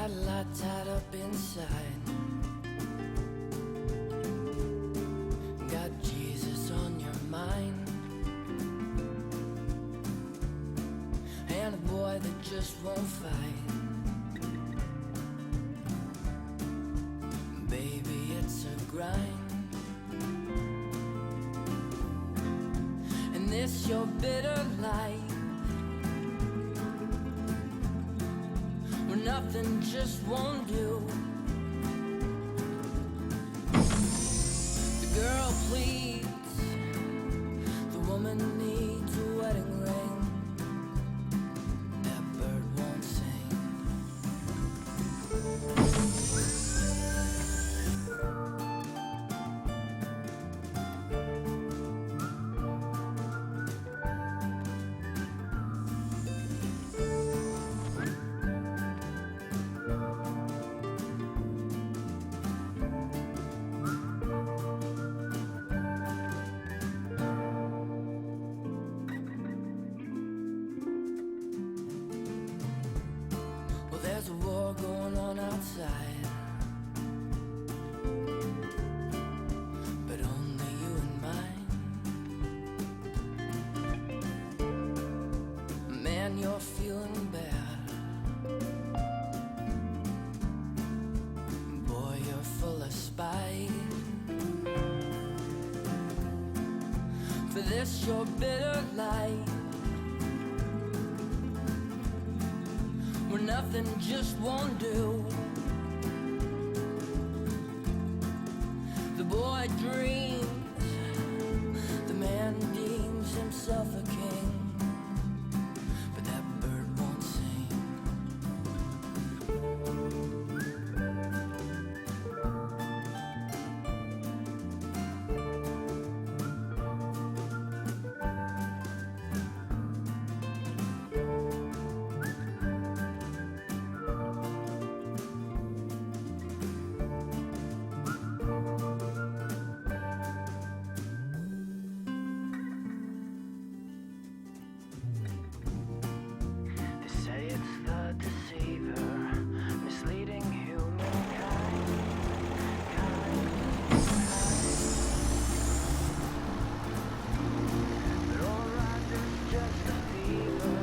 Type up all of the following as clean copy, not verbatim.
got a lot tied up inside. Got Jesus on your mind, and a boy that just won't fight. Baby, it's a grind, and this your bitter life, where nothing just won't do. The girl pleads, the woman needs a wedding ring. That bird won't sing. Well, there's a war going on outside, but only you and mine. Man, you're feeling bad. Boy, you're full of spite. For this your bitter life, where nothing just won't do. The boy dreams, the man deems himself a king, but that bird won't sing. They say it's the deceiver, misleading humankind. But all around is just a fever,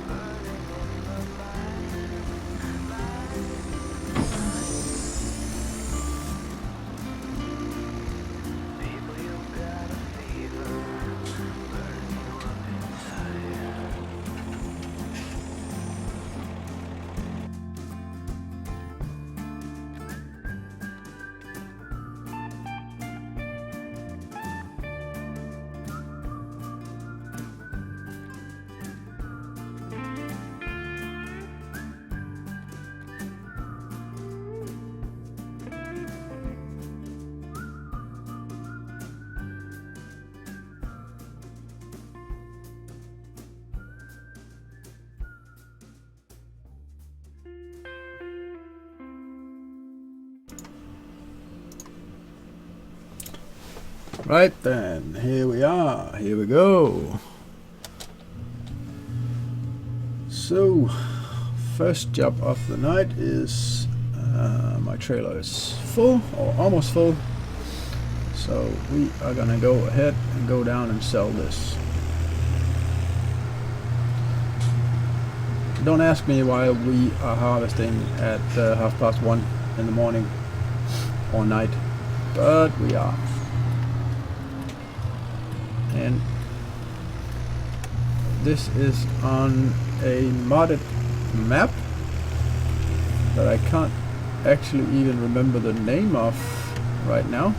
burning in the mind. People, you've got a fever, burning you up inside. Right then, here we are, here we go. So, first job of the night is my trailer is full, or almost full. So we are gonna go ahead and go down and sell this. Don't ask me why we are harvesting at 1:30 in the morning or night, but we are. And this is on a modded map that I can't actually even remember the name of right now,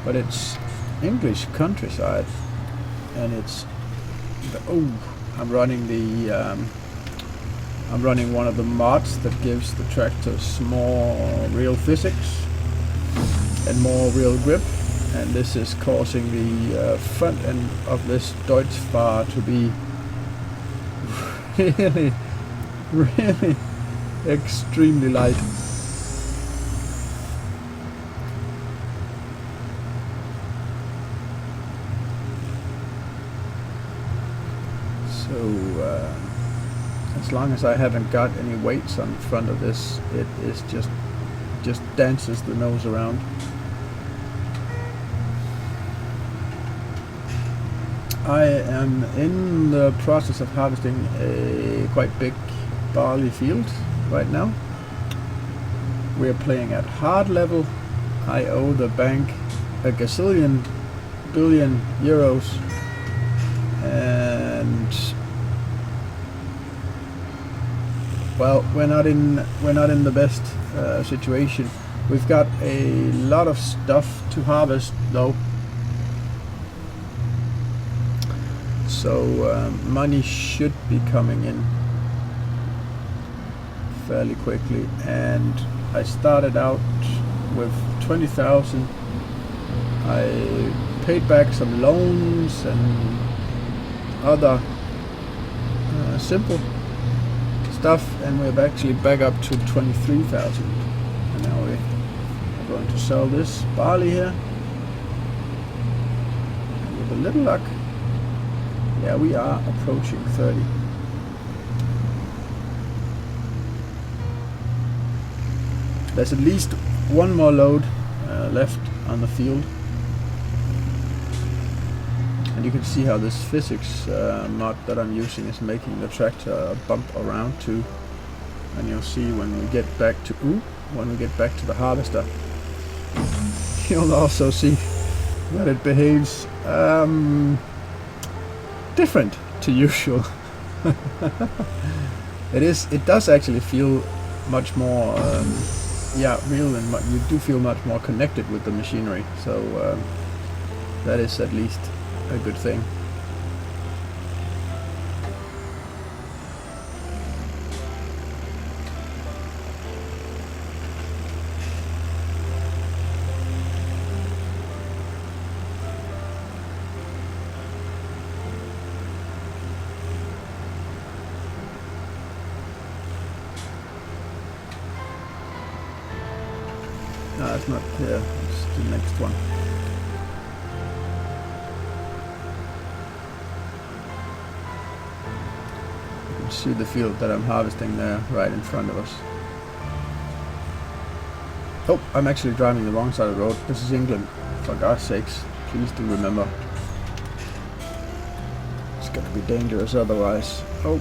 but it's English countryside, and it's I'm running one of the mods that gives the tractors more real physics and more real grip. And this is causing the front end of this Deutz-Fahr to be really extremely light. So as as long as I haven't got any weights on front of this, it is just dances the nose around. I am in the process of harvesting a quite big barley field right now. We are playing at hard level. I owe the bank a gazillion billion euros, and well, we're not in the best situation. We've got a lot of stuff to harvest though, so money should be coming in fairly quickly. And I started out with 20,000. I paid back some loans and other simple stuff, and we're actually back up to 23,000. And now we are going to sell this barley here. And with a little luck, yeah, we are approaching 30. There's at least one more load left on the field. And you can see how this physics mod that I'm using is making the tractor bump around too. And you'll see when we get back to the harvester, you'll also see that it behaves different to usual. It does actually feel much more real, and you do feel much more connected with the machinery. So that is at least a good thing. No, it's not here. It's the next one. See the field that I'm harvesting there right in front of us. Oh, I'm actually driving the wrong side of the road. This is England. For God's sakes, please do remember. It's gonna be dangerous otherwise. Oh.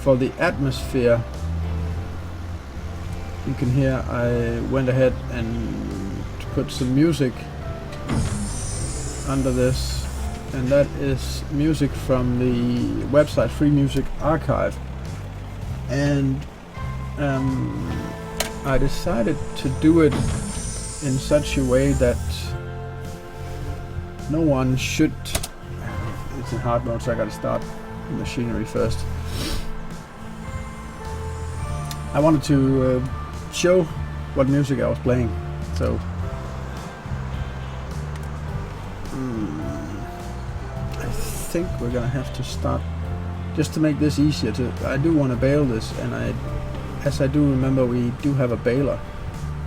For the atmosphere, you can hear I went ahead and put some music under this, and that is music from the website Free Music Archive. And I decided to do it in such a way that no one should. It's in hard mode, so I gotta start the machinery first. I wanted to show what music I was playing, so I think we're gonna have to start, just to make this easier. I do want to bale this, and as I do remember, we do have a baler.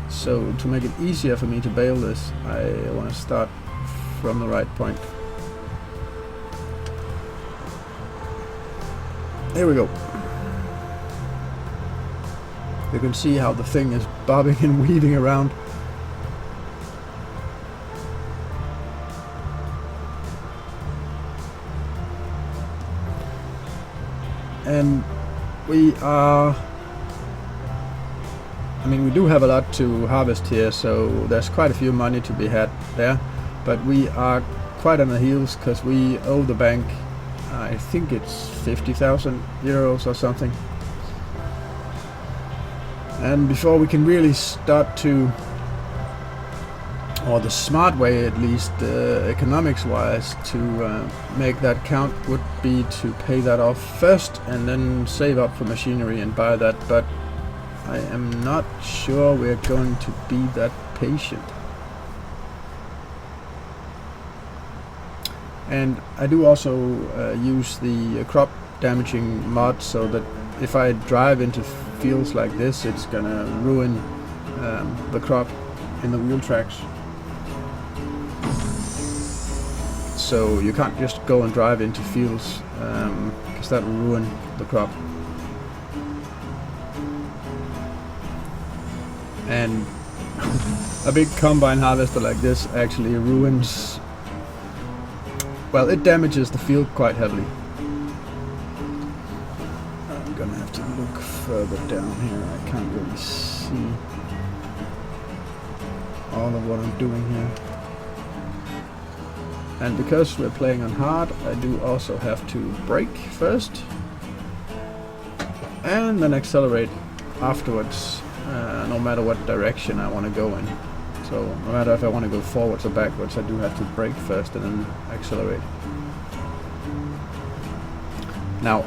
So to make it easier for me to bale this, I want to start from the right point. Here we go. You can see how the thing is bobbing and weaving around. And we do have a lot to harvest here, so there's quite a few money to be had there, but we are quite on the heels because we owe the bank, I think it's 50,000 euros or something. And before we can really start to, or the smart way at least, economics wise, to make that count would be to pay that off first and then save up for machinery and buy that, but I am not sure we're going to be that patient. And I do also use the crop damaging mod, so that if I drive into fields like this, it's gonna ruin the crop in the wheel tracks. So you can't just go and drive into fields, because that will ruin the crop. And a big combine harvester like this actually ruins, well, it damages the field quite heavily. I'm gonna have to look further down here. I can't really see all of what I'm doing here. And because we're playing on hard, I do also have to brake first and then accelerate afterwards, no matter what direction I want to go in. So no matter if I want to go forwards or backwards, I do have to brake first and then accelerate. Now,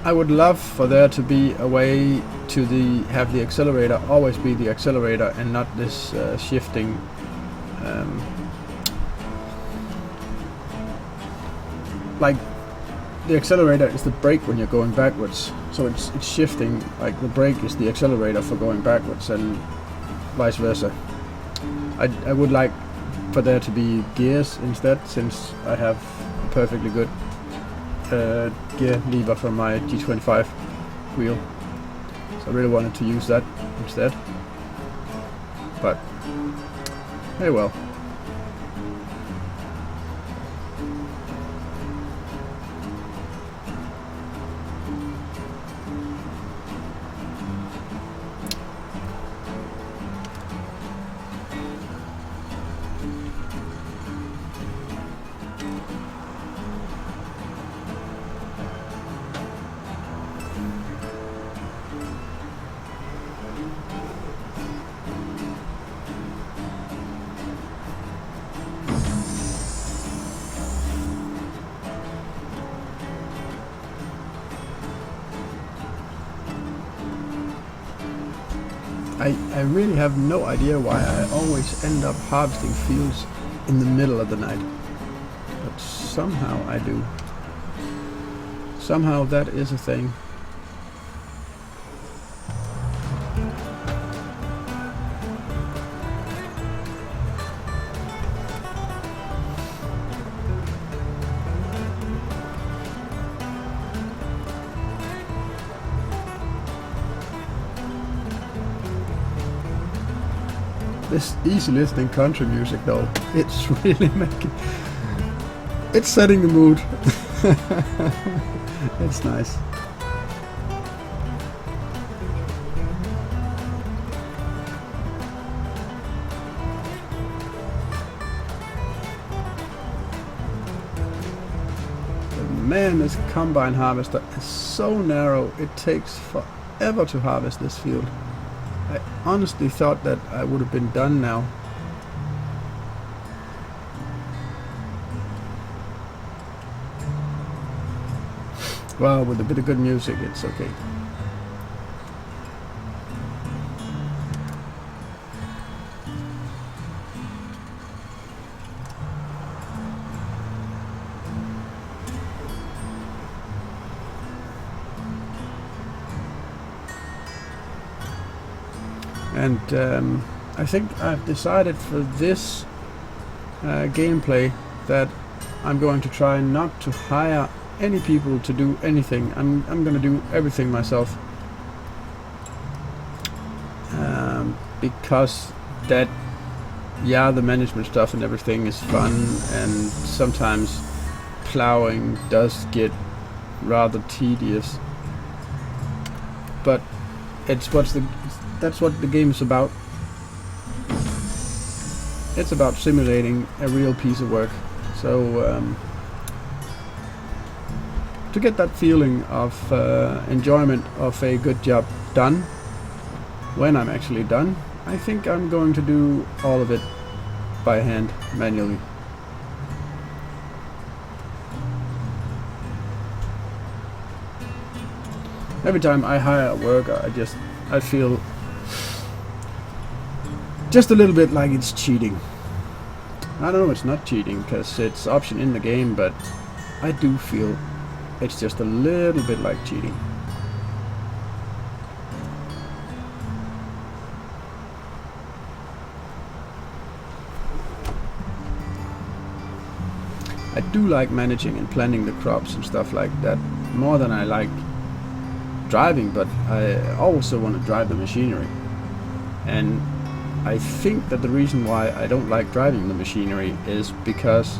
I would love for there to be a way to have the accelerator always be the accelerator and not this shifting. Like the accelerator is the brake when you're going backwards, so it's shifting. Like the brake is the accelerator for going backwards, and vice versa. I would like for there to be gears instead, since I have a perfectly good gear lever from my G25 wheel. So I really wanted to use that instead, but hey, well. I really have no idea why I always end up harvesting fields in the middle of the night, but somehow I do. Somehow that is a thing. This easy listening country music though, it's really it's setting the mood. It's nice. But man, this combine harvester is so narrow, it takes forever to harvest this field. I honestly thought that I would have been done now. Well, with a bit of good music, it's okay. And I think I've decided for this gameplay that I'm going to try not to hire any people to do anything. I'm going to do everything myself, because that, yeah, the management stuff and everything is fun, and sometimes plowing does get rather tedious, but that's what the game is about. It's about simulating a real piece of work. So to get that feeling of enjoyment of a good job done, when I'm actually done, I think I'm going to do all of it by hand, manually. Every time I hire a worker, I feel just a little bit like it's cheating. I know it's not cheating because it's option in the game, but I do feel it's just a little bit like cheating. I do like managing and planting the crops and stuff like that more than I like driving, but I also want to drive the machinery. And I think that the reason why I don't like driving the machinery is because,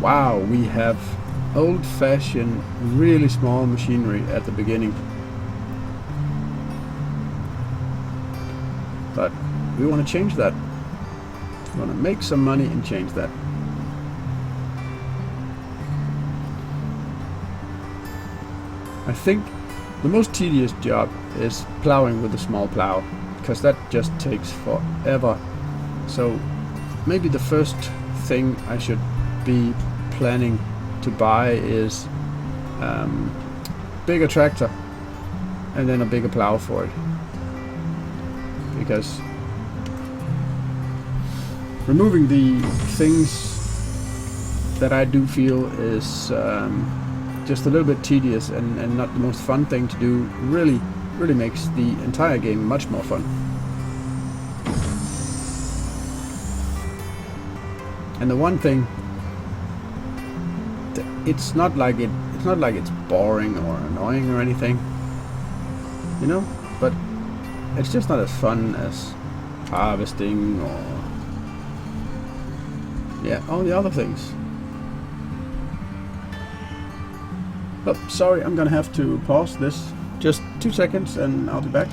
wow, we have old-fashioned, really small machinery at the beginning. But we want to change that. We want to make some money and change that. I think the most tedious job is plowing with a small plow, because that just takes forever. So maybe the first thing I should be planning to buy is bigger tractor and then a bigger plow for it, because removing the things that I do feel is just a little bit tedious and not the most fun thing to do really makes the entire game much more fun. And the one thing, it's not like it's boring or annoying or anything, you know, but it's just not as fun as harvesting or all the other things. Oh, sorry, I'm gonna have to pause this just 2 seconds and I'll be back.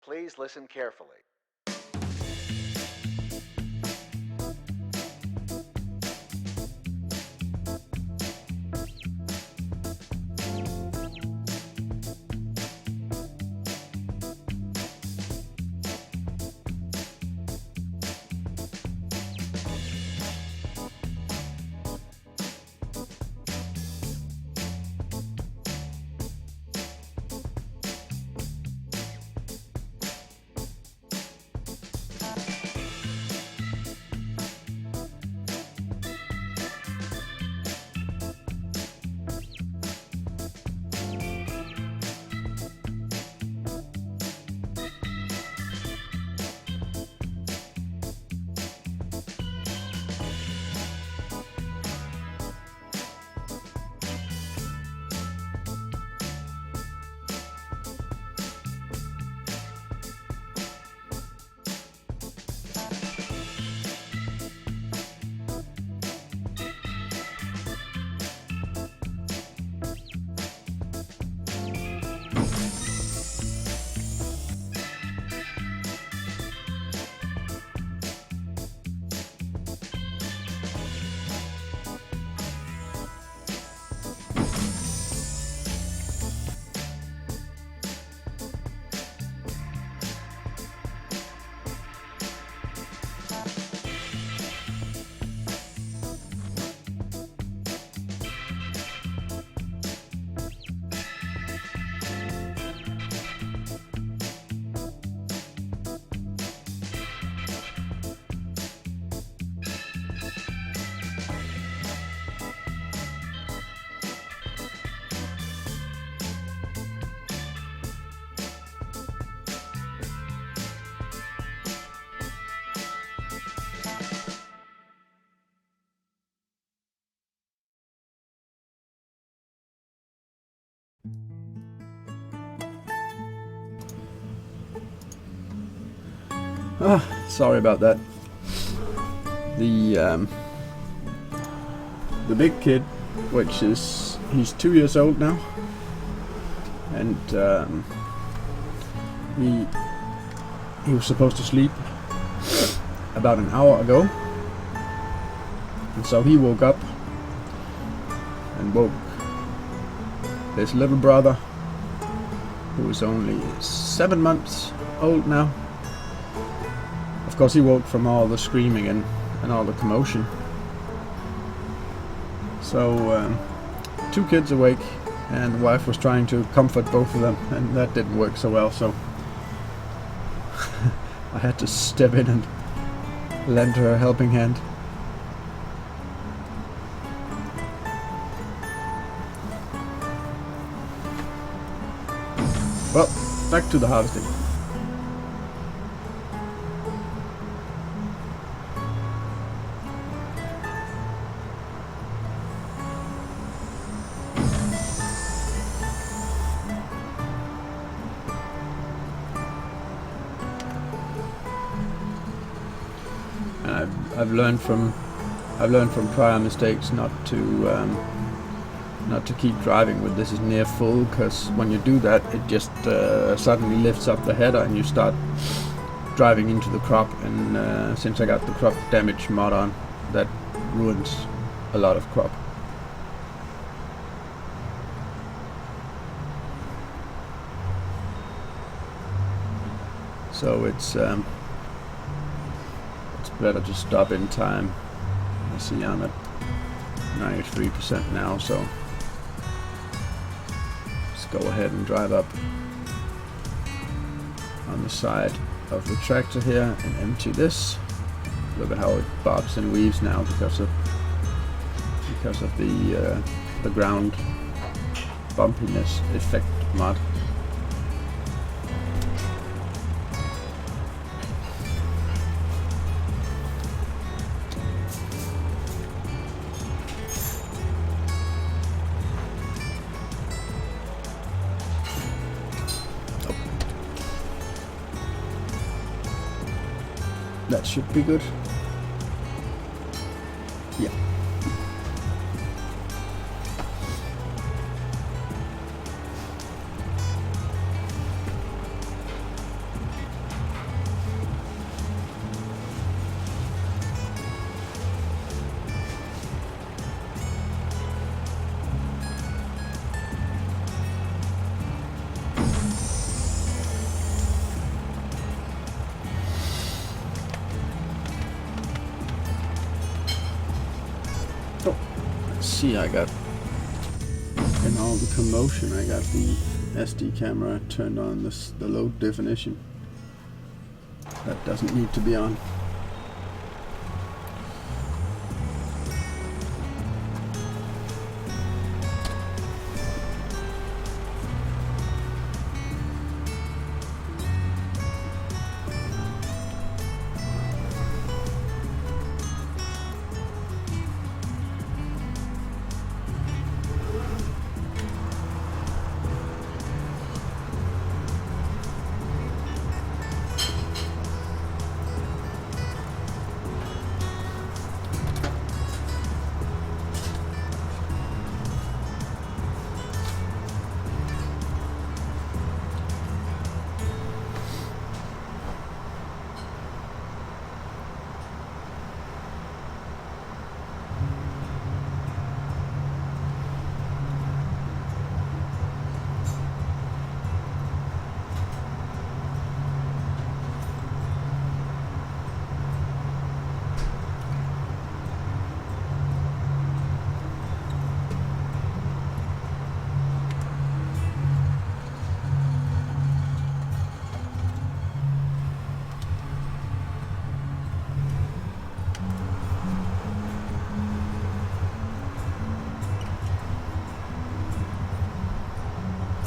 Please listen carefully. Sorry about that. The big kid, which is, he's 2 years old now, and he was supposed to sleep about an hour ago, and so he woke up and woke his little brother, who is only 7 months old now. Of course, he woke from all the screaming and all the commotion. So, 2 kids awake, and the wife was trying to comfort both of them, and that didn't work so well, so I had to step in and lend her a helping hand. Well, back to the harvesting. I've learned from prior mistakes not to keep driving with this is near full, because when you do that, it just suddenly lifts up the header and you start driving into the crop. And since I got the crop damage mod on, that ruins a lot of crop. So it's better to stop in time. You see, I'm at 93% now, so let's go ahead and drive up on the side of the tractor here and empty this. Look at how it bobs and weaves now because of the ground bumpiness effect mod. That should be good. Yeah. see, I got, in all the commotion, I got the SD camera turned on the low definition. That doesn't need to be on.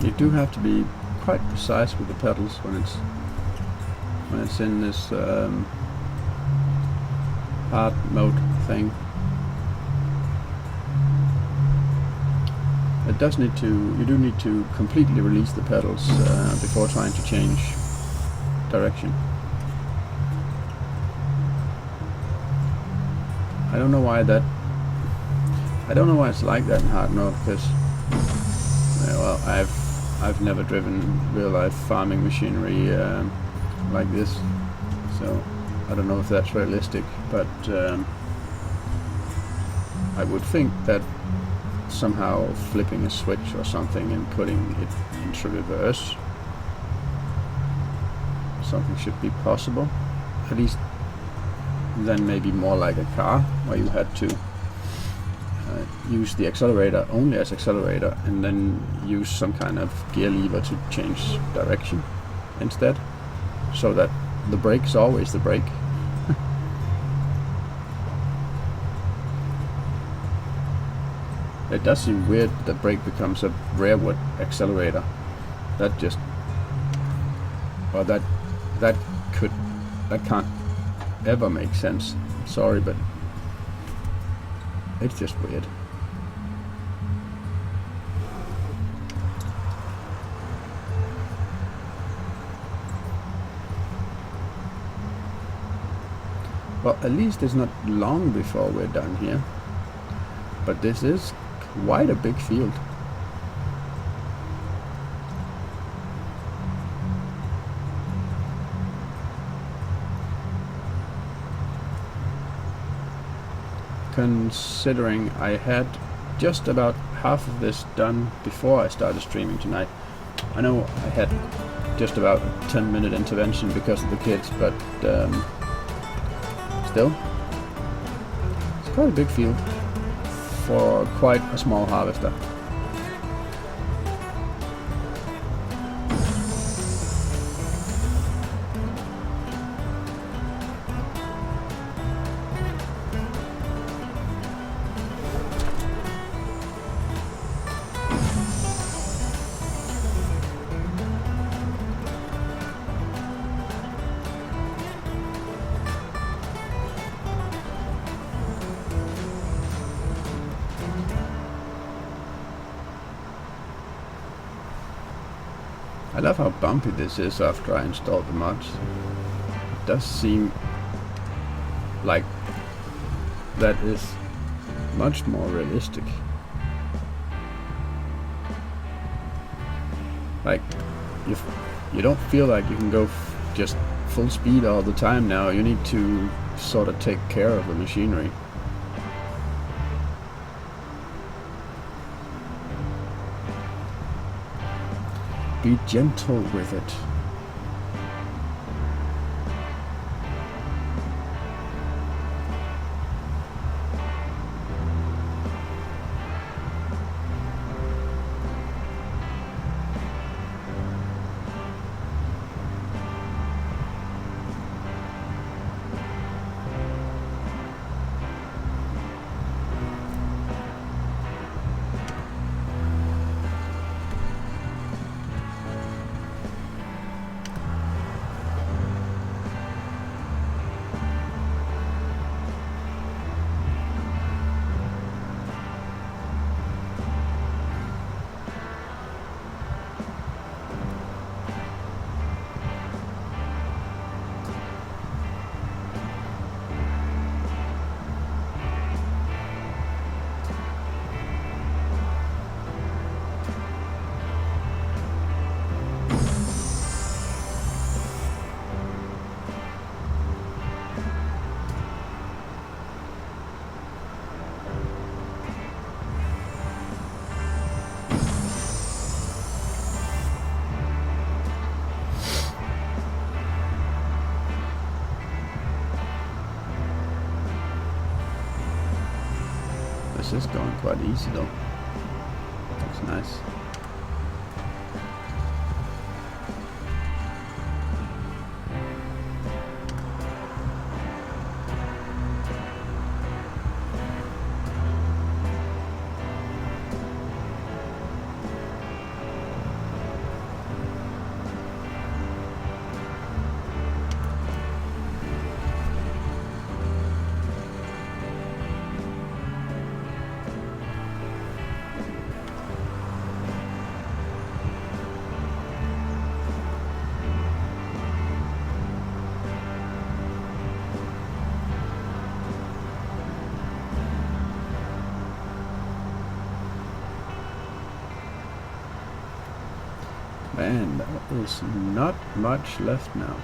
You do have to be quite precise with the pedals when it's in this hard mode thing. It does need to. You do need to completely release the pedals before trying to change direction. I don't know why that. I don't know why it's like that in hard mode, because well, I've never driven real life farming machinery like this, so I don't know if that's realistic, but I would think that somehow flipping a switch or something and putting it into reverse, something should be possible. At least then maybe more like a car, where you had to use the accelerator only as accelerator and then use some kind of gear lever to change direction instead, so that the brake is always the brake. It does seem weird that brake becomes a rearward accelerator. That just, well, that can't ever make sense. Sorry, but it's just weird. Well, at least it's not long before we're done here. But this is quite a big field. Considering I had just about half of this done before I started streaming tonight. I know I had just about a 10-minute intervention because of the kids, but still, it's quite a big field for quite a small harvester. I love how bumpy this is after I installed the mods. It does seem like that is much more realistic. Like, you don't feel like you can go just full speed all the time now. You need to sort of take care of the machinery. Be gentle with it. This is going quite easy though. Looks nice. Man, there is not much left now.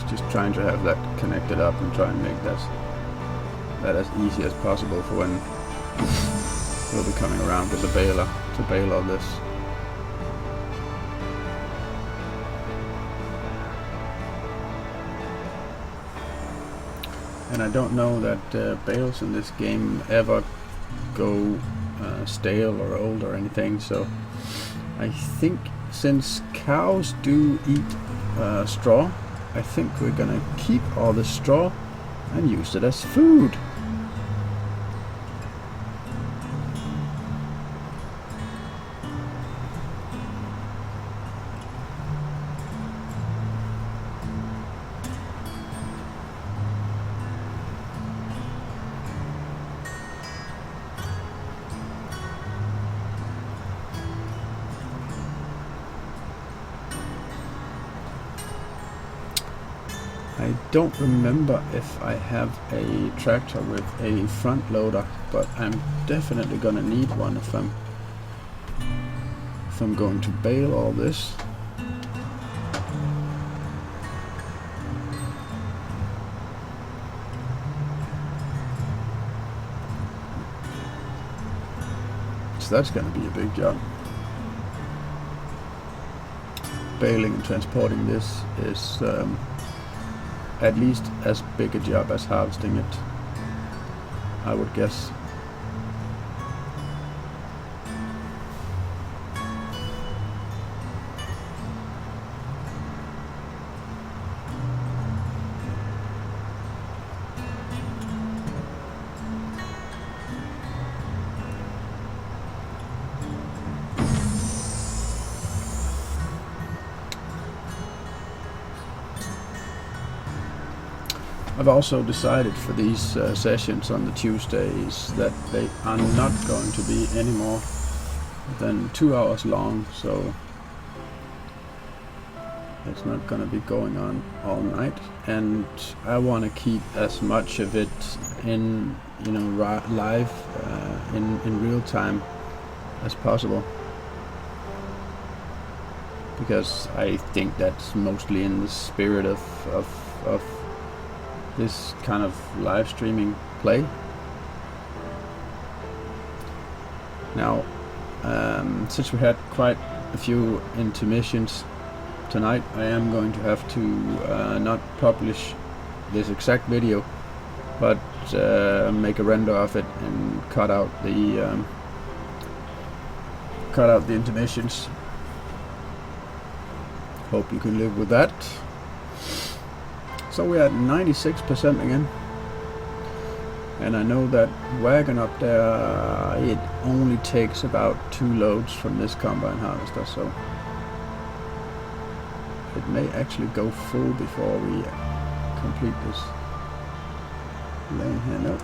Just trying to have that connected up and try and make that as easy as possible for when we'll be coming around with the baler to bale all this. And I don't know that bales in this game ever go stale or old or anything, so I think since cows do eat straw, I think we're gonna keep all the straw and use it as food. I don't remember if I have a tractor with a front loader, but I'm definitely gonna need one if I'm going to bale all this. So that's gonna be a big job. Baling and transporting this is at least as big a job as harvesting it, I would guess. I've also decided for these sessions on the Tuesdays that they are not going to be any more than 2 hours long, so it's not going to be going on all night, and I want to keep as much of it in, you know, live in real time as possible, because I think that's mostly in the spirit of this kind of live streaming play. Now, since we had quite a few intermissions tonight, I am going to have to not publish this exact video, but make a render of it and cut out the intermissions. Hope you can live with that. So we're at 96% again, and I know that wagon up there, it only takes about 2 loads from this combine harvester, so it may actually go full before we complete this. lane here. Nope.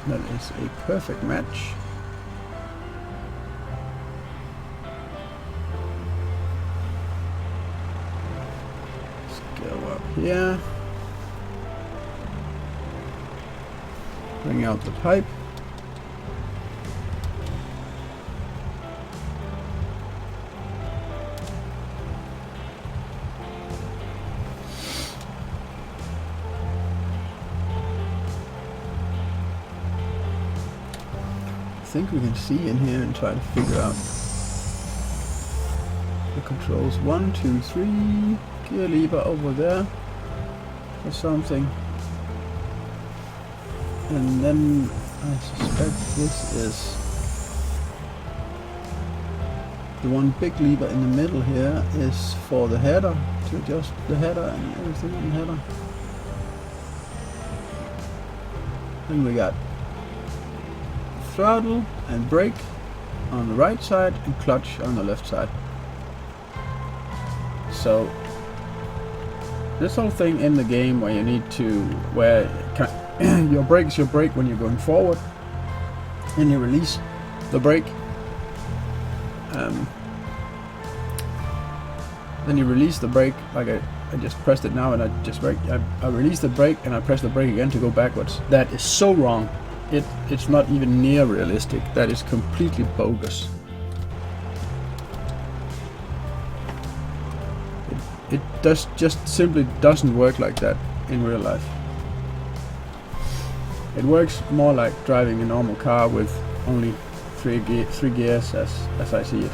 That is a perfect match. Let's go up here. Bring out the pipe. I think we can see in here and try to figure out the controls. 1, 2, 3. Gear lever over there or something. And then I suspect this is the one big lever in the middle here is for the header, to adjust the header and everything in the header. Then we got throttle and brake on the right side and clutch on the left side. So this whole thing in the game where you need to, where your brake is your brake when you're going forward, and you release the brake, then you release the brake, like I just pressed it now and I released the brake and I press the brake again to go backwards. That is so wrong. It's not even near realistic. That is completely bogus. It just simply doesn't work like that in real life. It works more like driving a normal car with only three gears as I see it.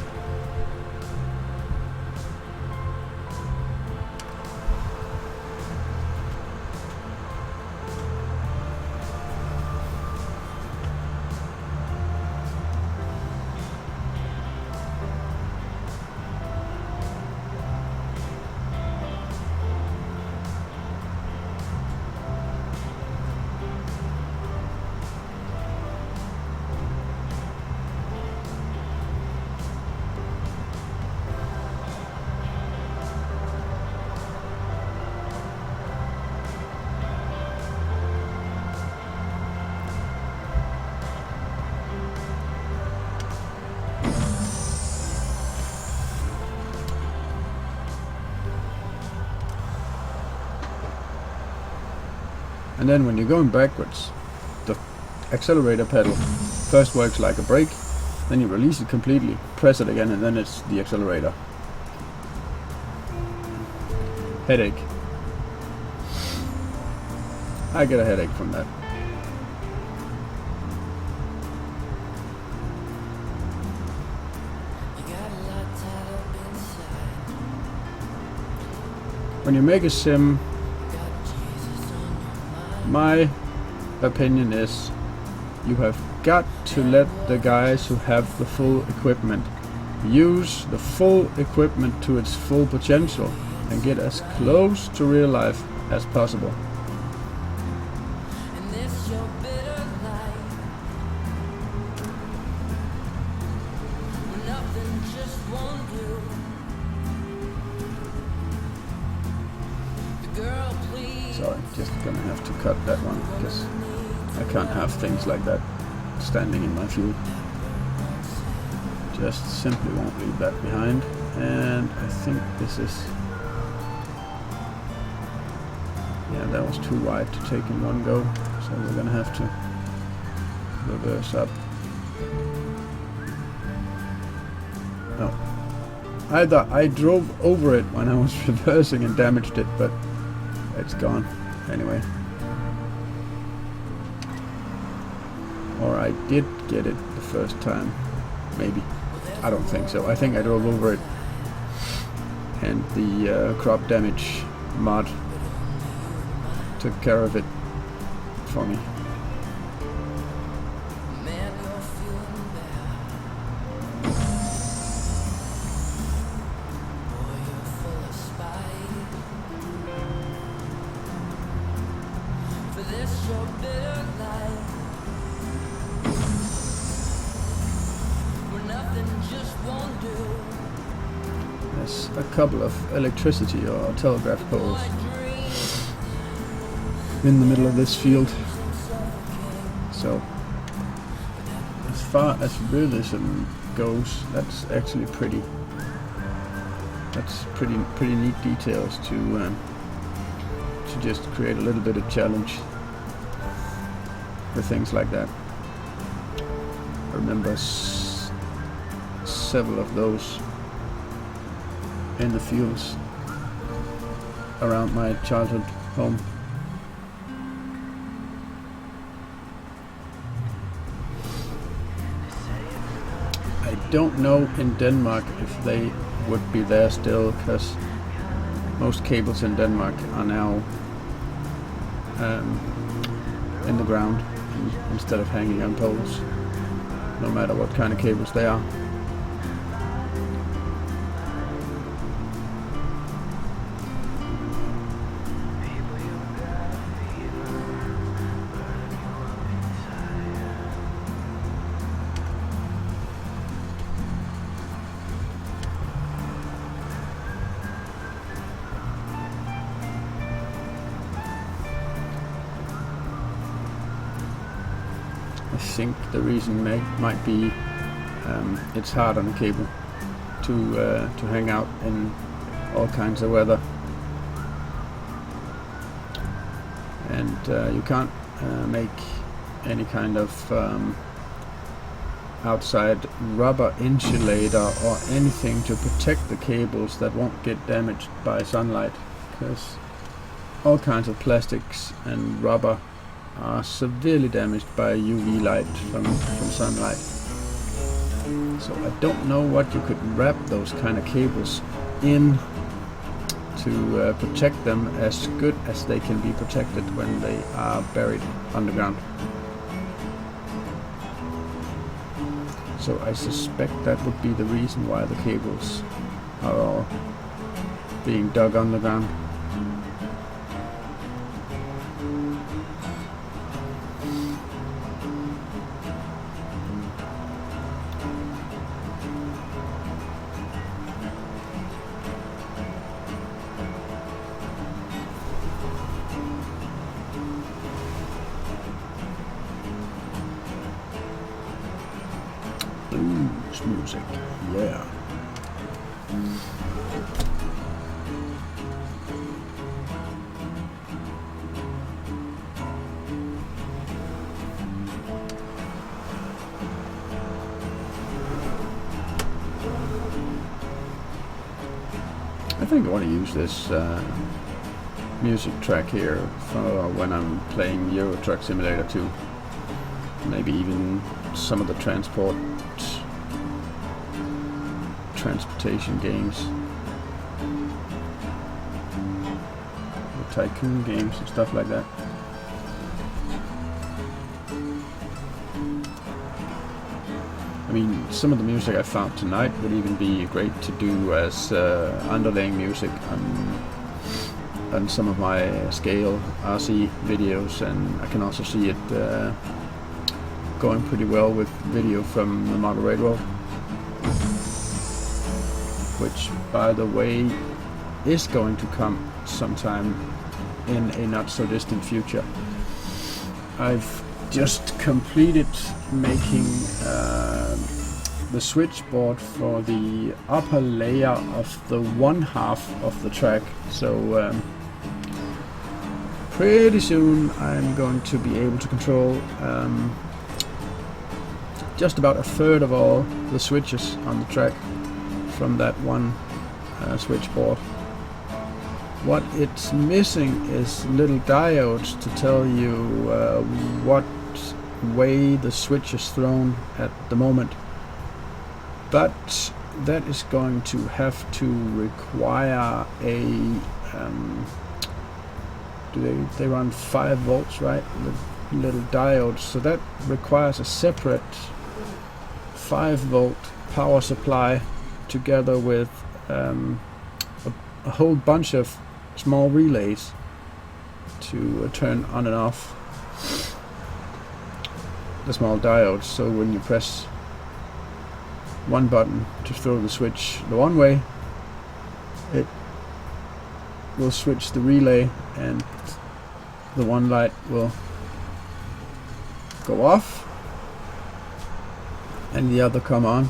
And then when you're going backwards, the accelerator pedal first works like a brake, then you release it completely, press it again, and then it's the accelerator. Headache. I get a headache from that. When you make a sim, my opinion is you have got to let the guys who have the full equipment use the full equipment to its full potential and get as close to real life as possible. So I'm just gonna have to cut that one because I can't have things like that standing in my view. Just simply won't leave that behind. And I think this is, yeah, that was too wide to take in one go, so we're gonna have to reverse up. No, I thought I drove over it when I was reversing and damaged it, but it's gone anyway. Or I did get it the first time, maybe. I don't think so. I think I drove over it and the crop damage mod took care of it for me. There's a couple of electricity or telegraph poles in the middle of this field. So as far as realism goes, that's actually pretty neat details to just create a little bit of challenge with things like that. I remember several of those in the fields around my childhood home. I don't know in Denmark if they would be there still, because most cables in Denmark are now in the ground instead of hanging on poles, no matter what kind of cables they are. I think the reason might be it's hard on a cable to hang out in all kinds of weather, and you can't make any kind of outside rubber insulator or anything to protect the cables that won't get damaged by sunlight, because all kinds of plastics and rubber are severely damaged by UV light from sunlight. So I don't know what you could wrap those kind of cables in to protect them as good as they can be protected when they are buried underground. So I suspect that would be the reason why the cables are all being dug underground. Blues music, yeah. I think I want to use this music track here for when I'm playing Euro Truck Simulator 2. Maybe even some of the transportation games, the tycoon games and stuff like that. I mean, some of the music I found tonight would even be great to do as underlaying music on some of my scale RC videos, and I can also see it going pretty well with video from the Model Railroad, which, by the way, is going to come sometime in a not so distant future. I've just completed making the switchboard for the upper layer of the one half of the track, so pretty soon I'm going to be able to control just about a third of all the switches on the track from that one switchboard. What it's missing is little diodes to tell you what way the switch is thrown at the moment, but that is going to have to require a they run 5 volts, right, with little diodes, so that requires a separate 5 volt power supply together with a whole bunch of small relays to turn on and off the small diodes. So when you press one button to throw the switch the one way, it will switch the relay and the one light will go off and the other come on,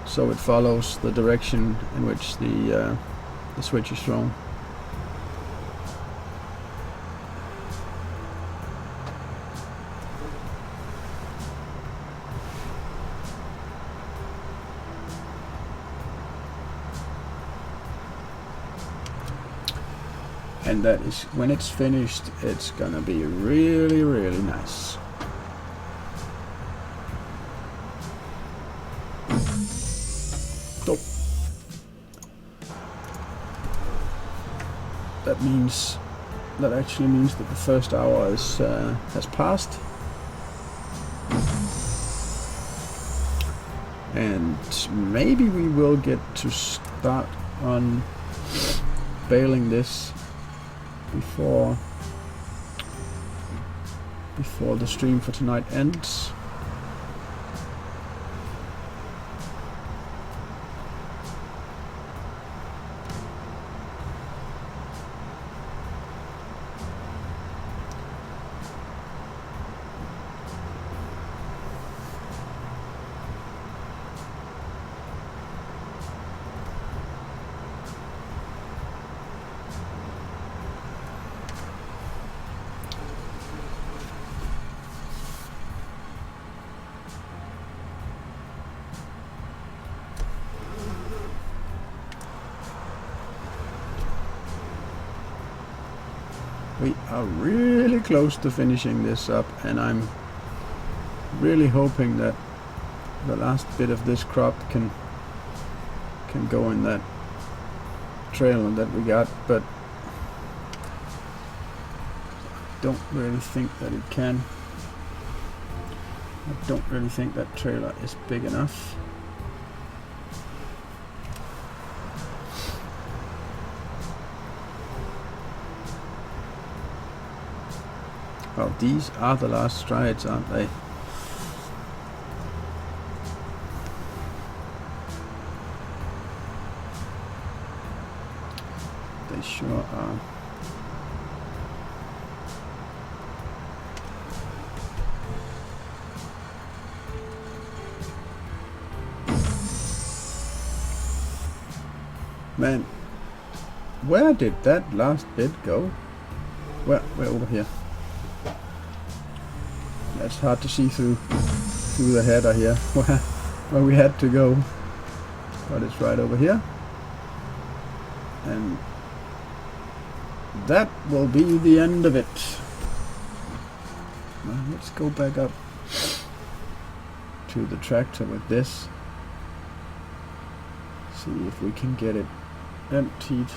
so it follows the direction in which the switch is thrown. And that is, when it's finished, it's gonna be really, really nice. So that actually means that the first hour is has passed, and maybe we will get to start on baling this before the stream for tonight ends. We are really close to finishing this up, and I'm really hoping that the last bit of this crop can go in that trailer that we got, but I don't really think that it can. I don't really think that trailer is big enough. Well, these are the last strides, aren't they? They sure are. Man, where did that last bit go? We're over here. It's hard to see through the header here where we had to go, but it's right over here, and that will be the end of it. Now let's go back up to the tractor with this, see if we can get it emptied.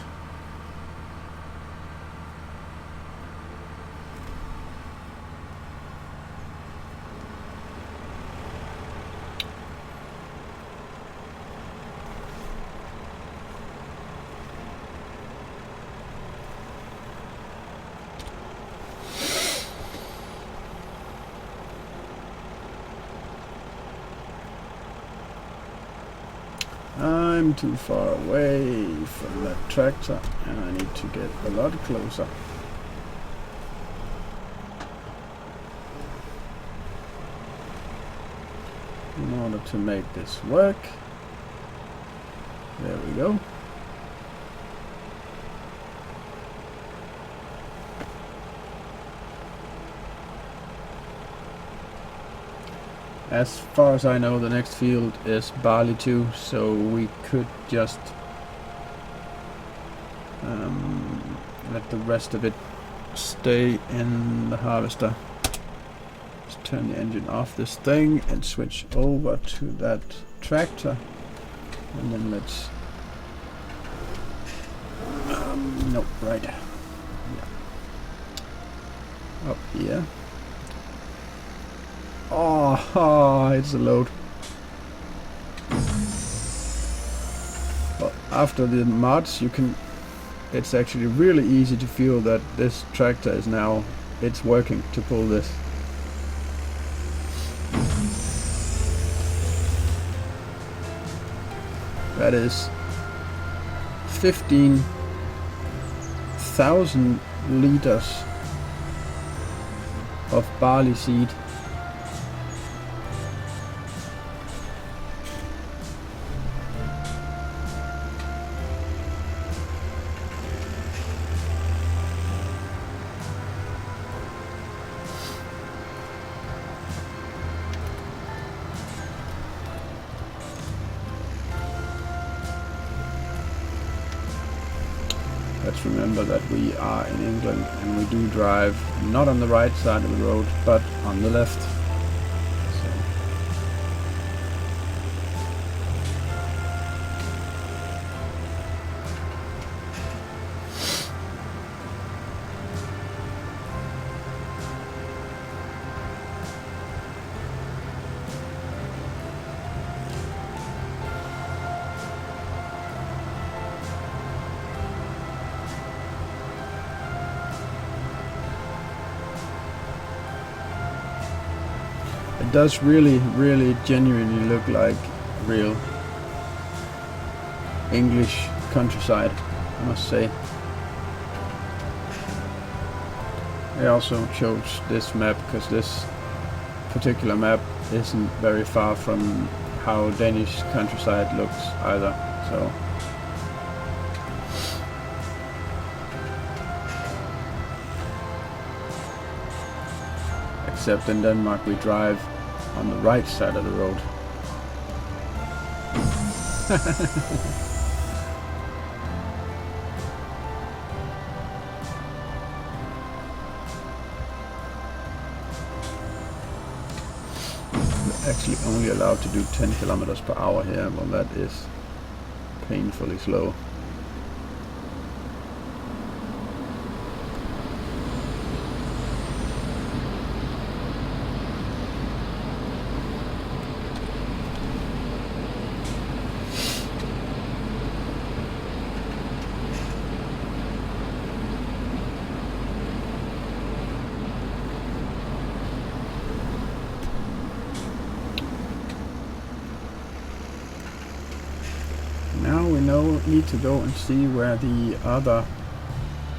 I'm too far away from that tractor, and I need to get a lot closer. In order to make this work. There we go. As far as I know, the next field is barley too, so we could just let the rest of it stay in the harvester. Let's turn the engine off this thing and switch over to that tractor, and then let's nope, right, yeah, up here. Oh, it's a load. But after the mods, it's actually really easy to feel that this tractor is now, it's working to pull this. That is 15,000 liters of barley seed. Let's remember that we are in England and we do drive not on the right side of the road but on the left. So. It does really genuinely look like real English countryside, I must say. I also chose this map because this particular map isn't very far from how Danish countryside looks either, so. Except in Denmark we drive on the right side of the road. We're actually only allowed to do 10 kilometers per hour here, well that is painfully slow. Now we need to go and see where the other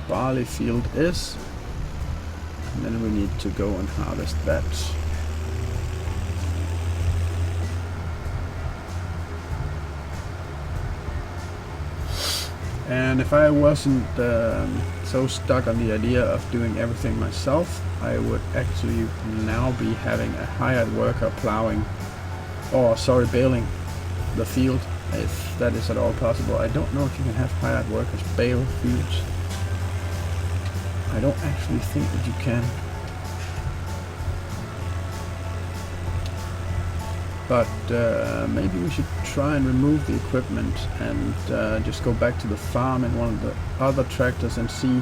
barley field is, and then we need to go and harvest that. And if I wasn't so stuck on the idea of doing everything myself, I would actually now be having a hired worker plowing, baling the field, if that is at all possible. I don't know if you can have hired workers bale fields. I don't actually think that you can. But maybe we should try and remove the equipment and just go back to the farm in one of the other tractors and see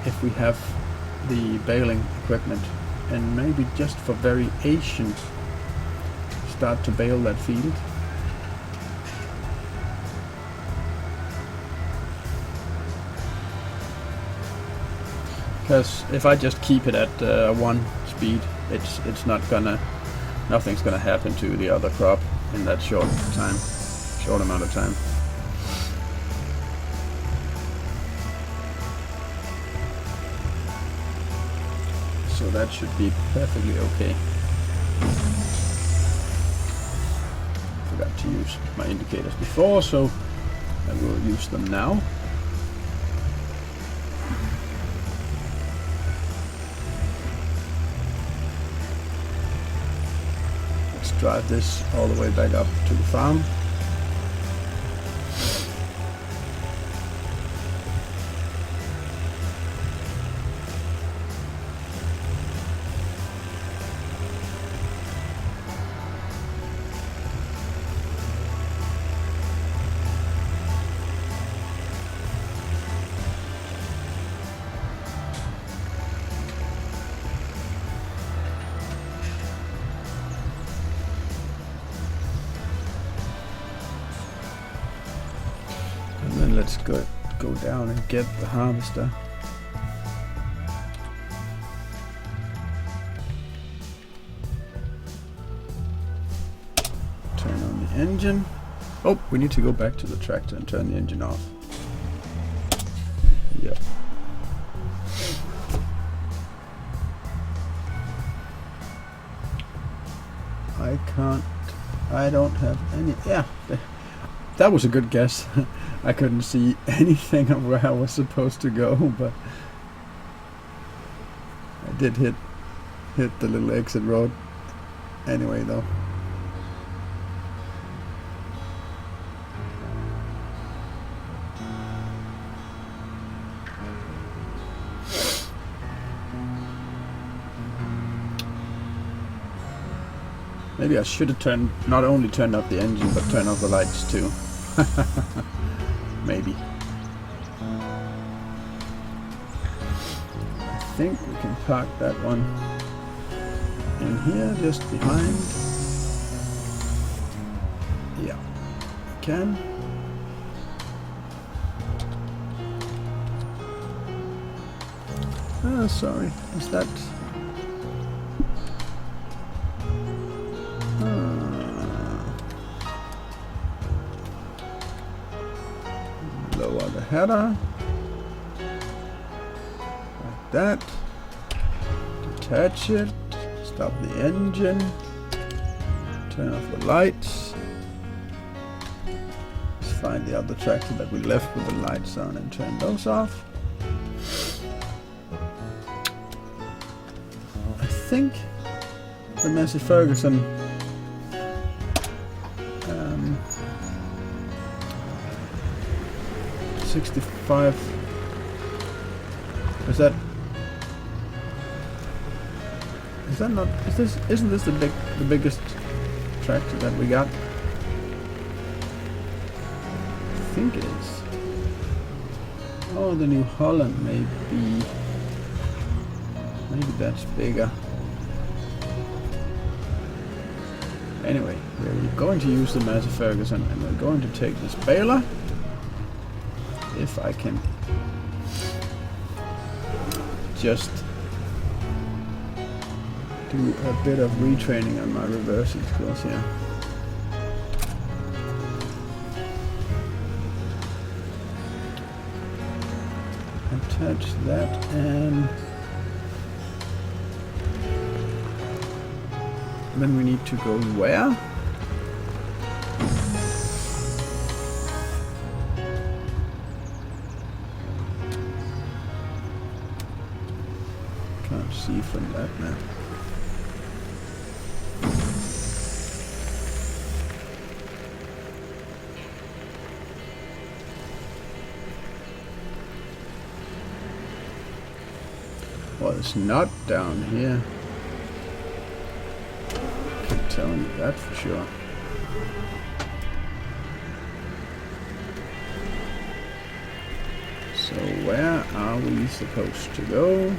if we have the baling equipment, and maybe just for variation start to bale that field. Because if I just keep it at 1 speed, it's not gonna, nothing's gonna happen to the other crop in that short amount of time. So that should be perfectly okay. Forgot to use my indicators before, so I will use them now. Drive this all the way back up to the farm. Let's go down and get the harvester. Turn on the engine. Oh, we need to go back to the tractor and turn the engine off. Yep. I don't have any. Yeah, that was a good guess. I couldn't see anything of where I was supposed to go, but I did hit the little exit road anyway, though. Maybe I should have not only turned off the engine, but turned off the lights too. Maybe. I think we can park that one in here, just behind. Yeah, we can. Oh, sorry. Is that... lower the header. Like that. Detach it. Stop the engine. Turn off the lights. Let's find the other tractor that we left with the lights on and turn those off. I think the Massey Ferguson 65. Is that not? Isn't this the biggest tractor that we got? I think it is. Oh, the New Holland maybe that's bigger. Anyway, we're going to use the Massey Ferguson and we're going to take this baler. If I can just do a bit of retraining on my reversing skills here. Attach that and then we need to go where? Can't see from that map. Well, it's not down here. I can tell you that for sure. So where are we supposed to go?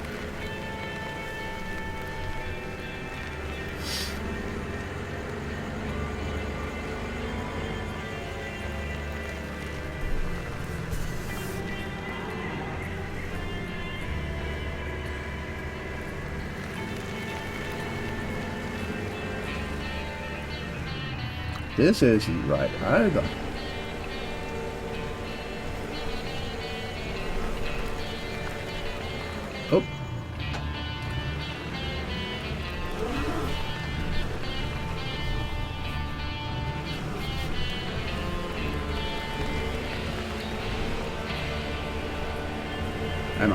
This isn't right either. Oh. Am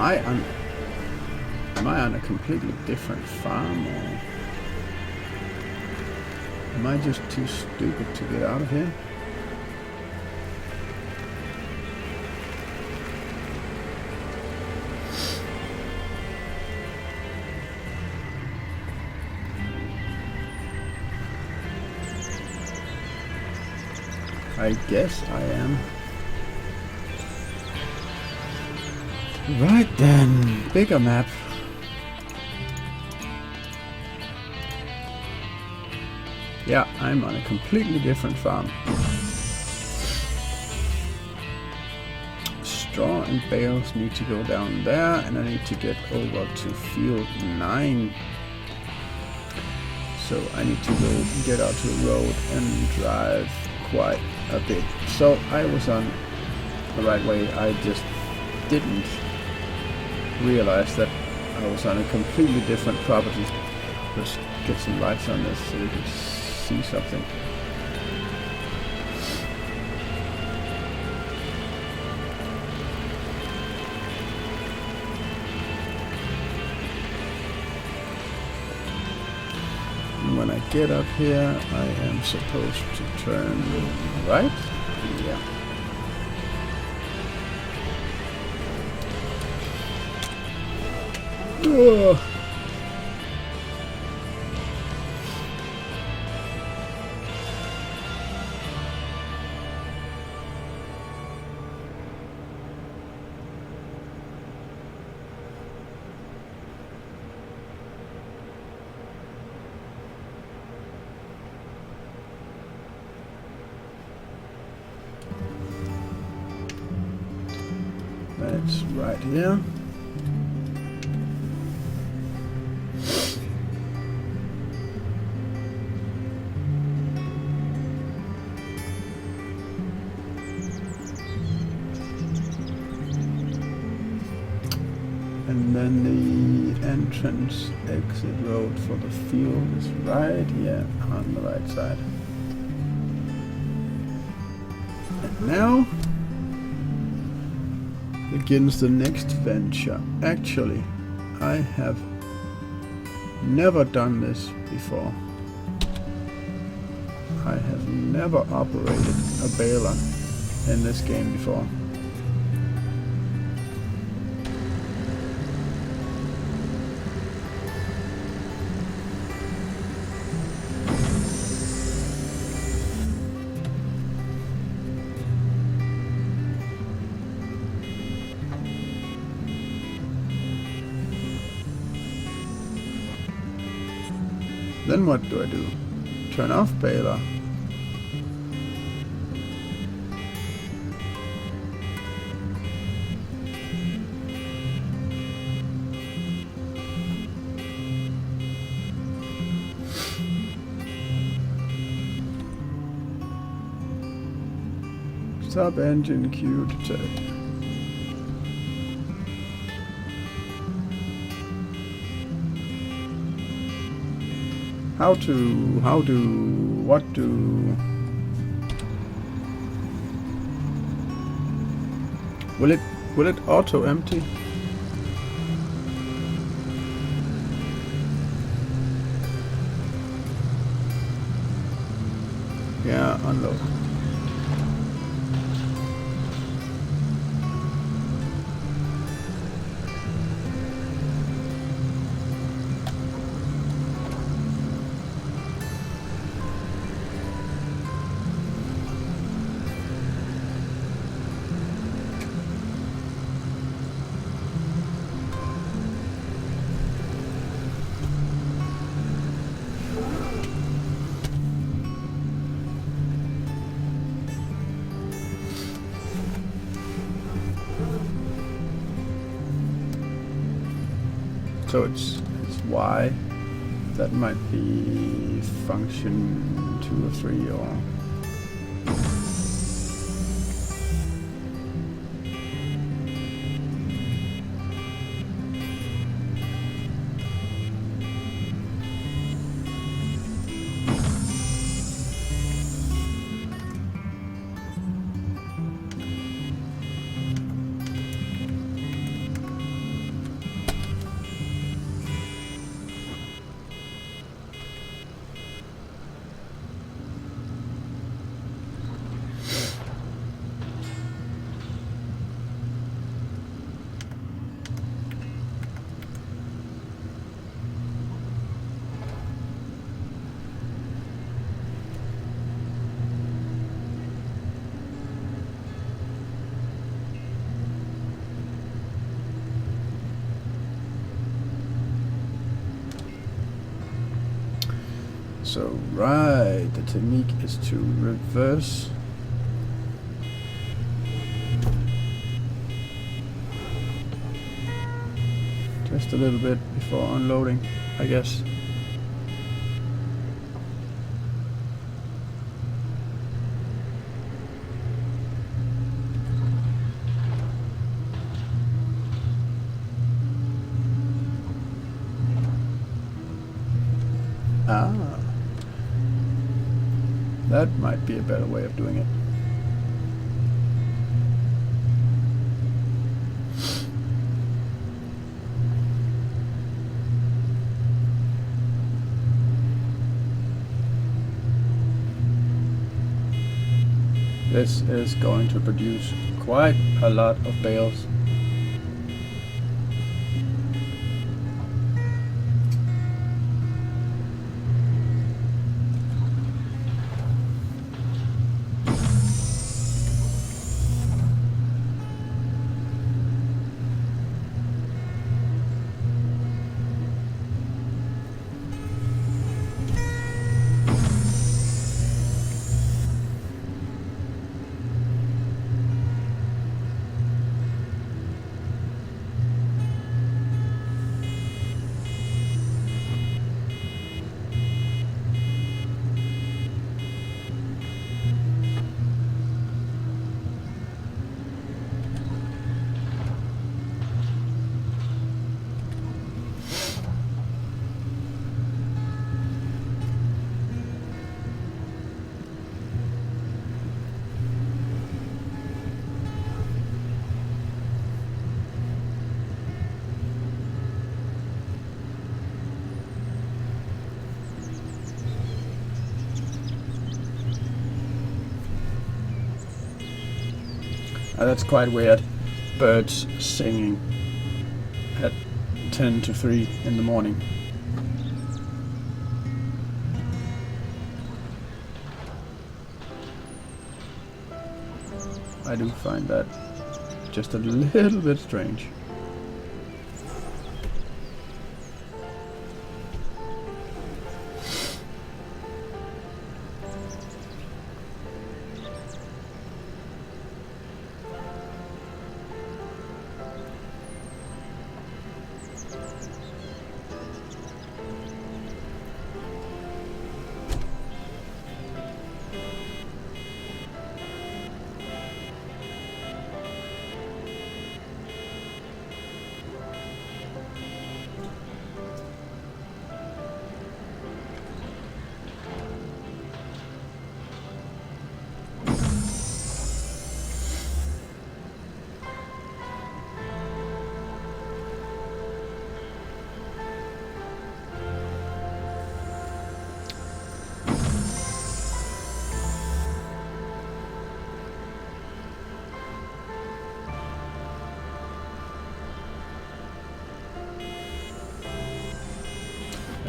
I on a completely different farm, or am I just too stupid to get out of here? I guess I am. Right then, bigger map. Yeah, I'm on a completely different farm. Straw and bales need to go down there, and I need to get over to field 9. So I need to go get out to the road and drive quite a bit. So I was on the right way, I just didn't realize that I was on a completely different property. Let's get some lights on this so you can see something. When I get up here, I am supposed to turn right? Yeah. Ugh. That's right here. And then the entrance exit road for the field is right here on the right side. And now begins the next venture. Actually, I have never done this before. I have never operated a baler in this game before. Then what do I do? Turn off baler. Stop engine queue detect. What do... Will it auto empty? Yeah, unload. So it's Y. That might be function 2 or 3 or... So, right, the technique is to reverse. Just a little bit before unloading, I guess. Ah. That might be a better way of doing it. This is going to produce quite a lot of bales. That's quite weird. Birds singing at 10 to 3 in the morning. I do find that just a little bit strange.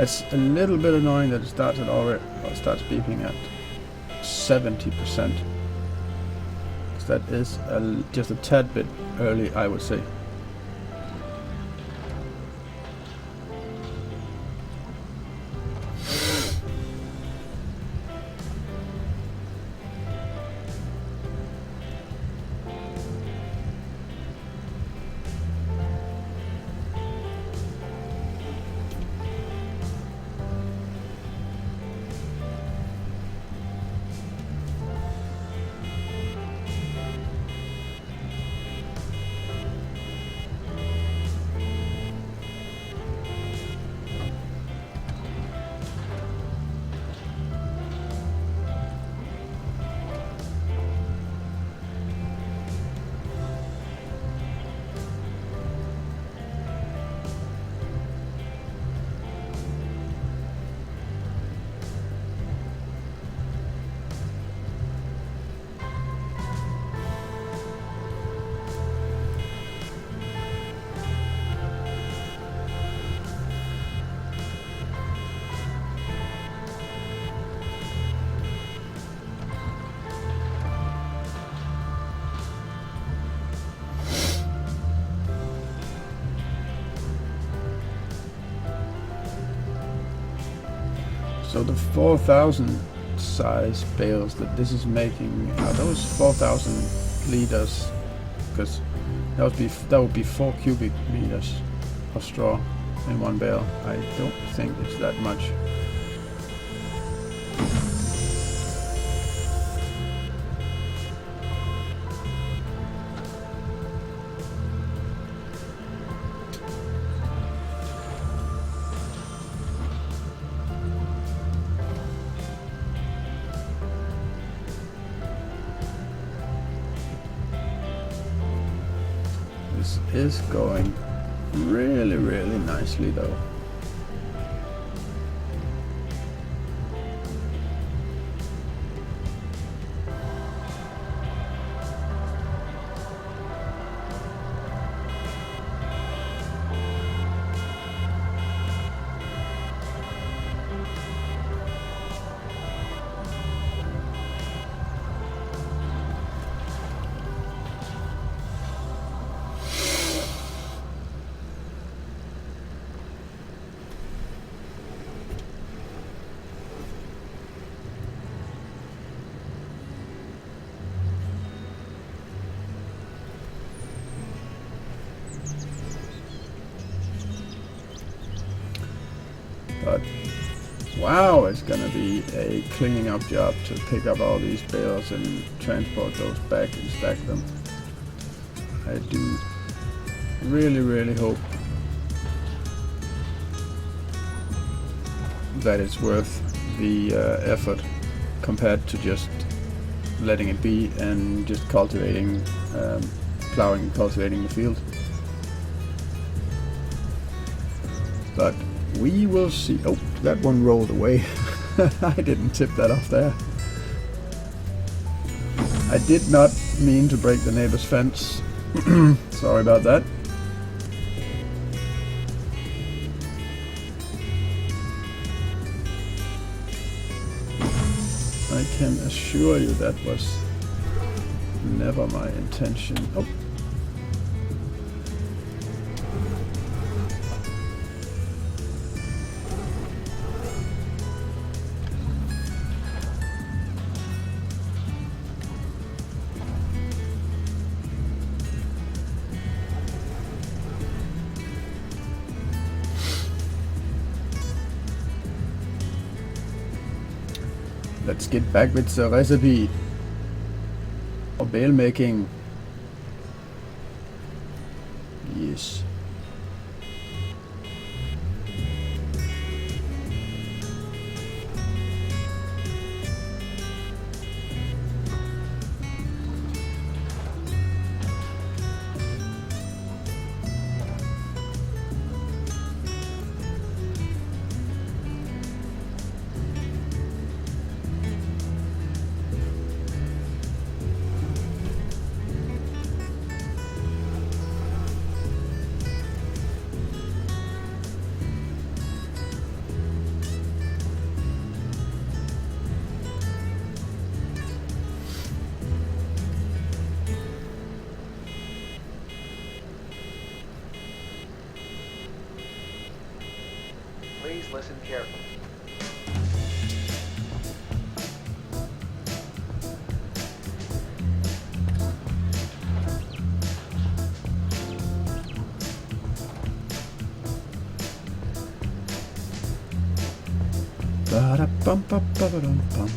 It's a little bit annoying that it starts at already, or starts beeping at 70%. Because that is just a tad bit early, I would say. So the 4,000 size bales that this is making, are those 4,000 liters? Because that would be 4 cubic meters of straw in one bale. I don't think it's that much. This is going really, really nicely though. But wow, it's gonna be a cleaning up job to pick up all these bales and transport those back and stack them. I do really, really hope that it's worth the effort compared to just letting it be and just cultivating, plowing and cultivating the field. But we will see. Oh, that one rolled away. I didn't tip that off there. I did not mean to break the neighbor's fence. Sorry about that. I can assure you that was never my intention. Oh. Let's get back with the recipe for bale making. Yes. Please listen carefully. Ba-da-bum-ba-ba-ba-dum-bum.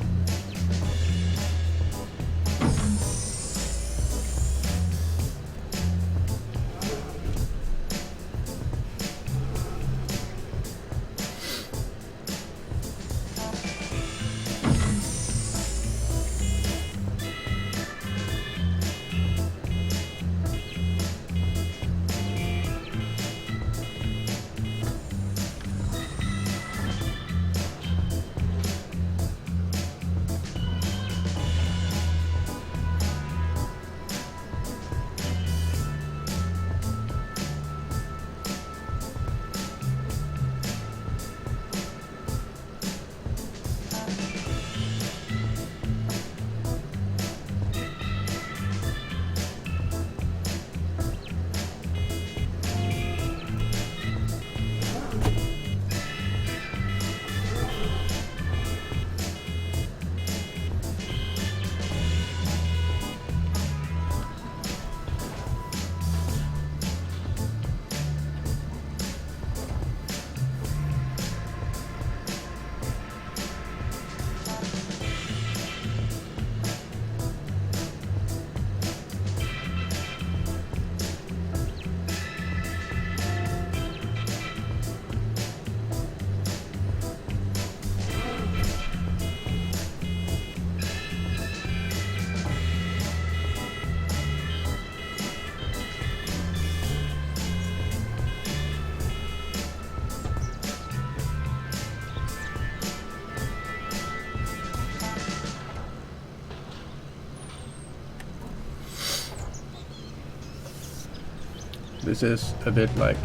this is a bit like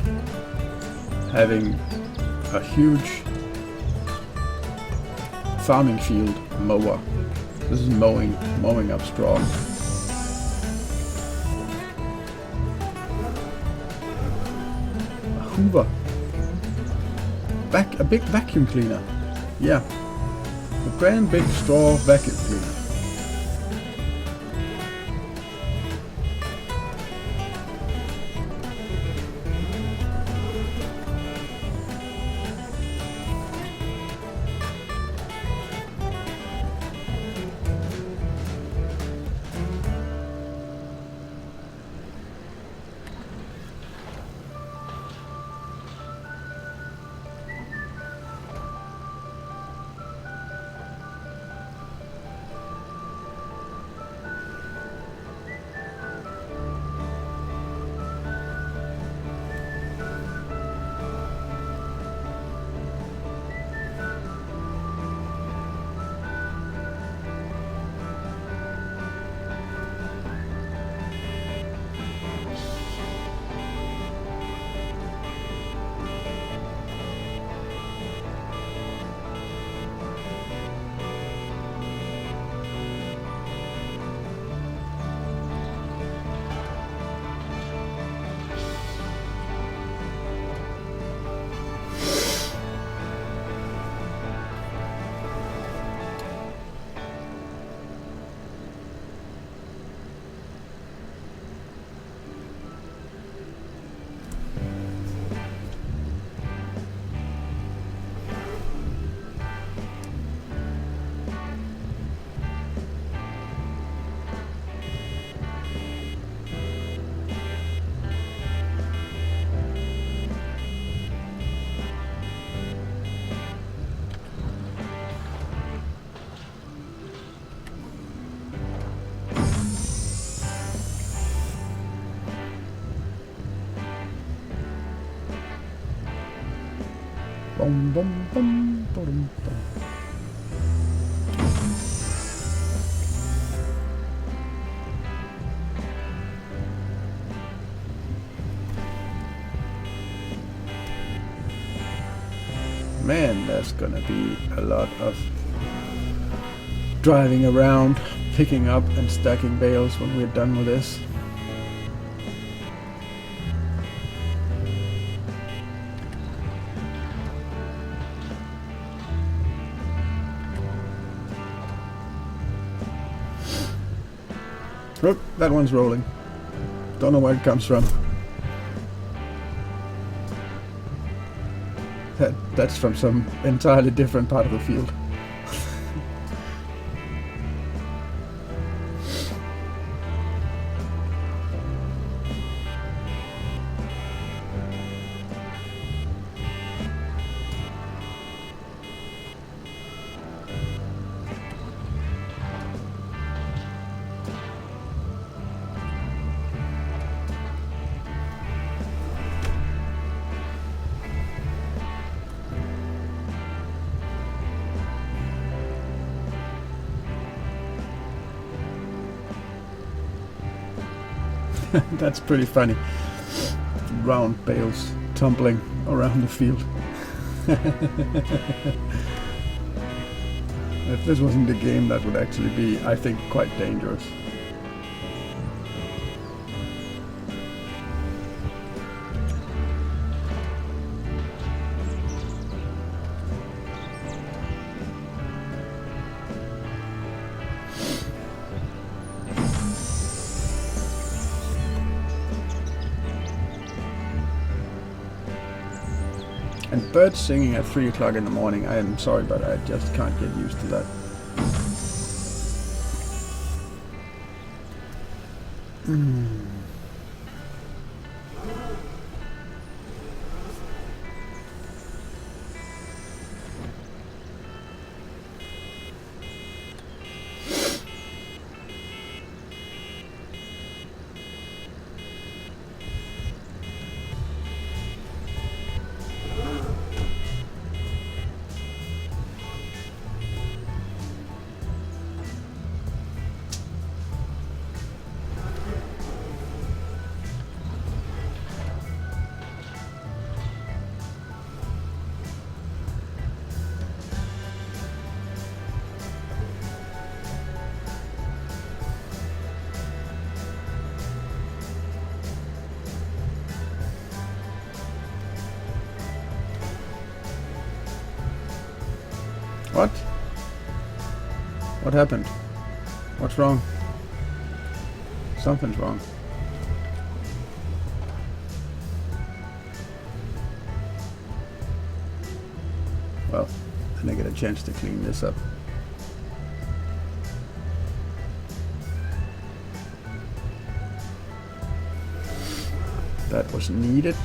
having a huge farming field mower. This is mowing up straw. A Hoover. A big vacuum cleaner. Yeah. A grand big straw vacuum cleaner. Bum, bum, bum, bum, bum. Man, that's gonna be a lot of driving around, picking up and stacking bales when we're done with this. Oh, that one's rolling. Don't know where it comes from. That's from some entirely different part of the field. That's pretty funny. Round bales tumbling around the field. If this wasn't a game, that would actually be, I think, quite dangerous. And birds singing at 3 o'clock in the morning, I am sorry, but I just can't get used to that. What happened? What's wrong? Something's wrong. Well, then I get a chance to clean this up. That was needed.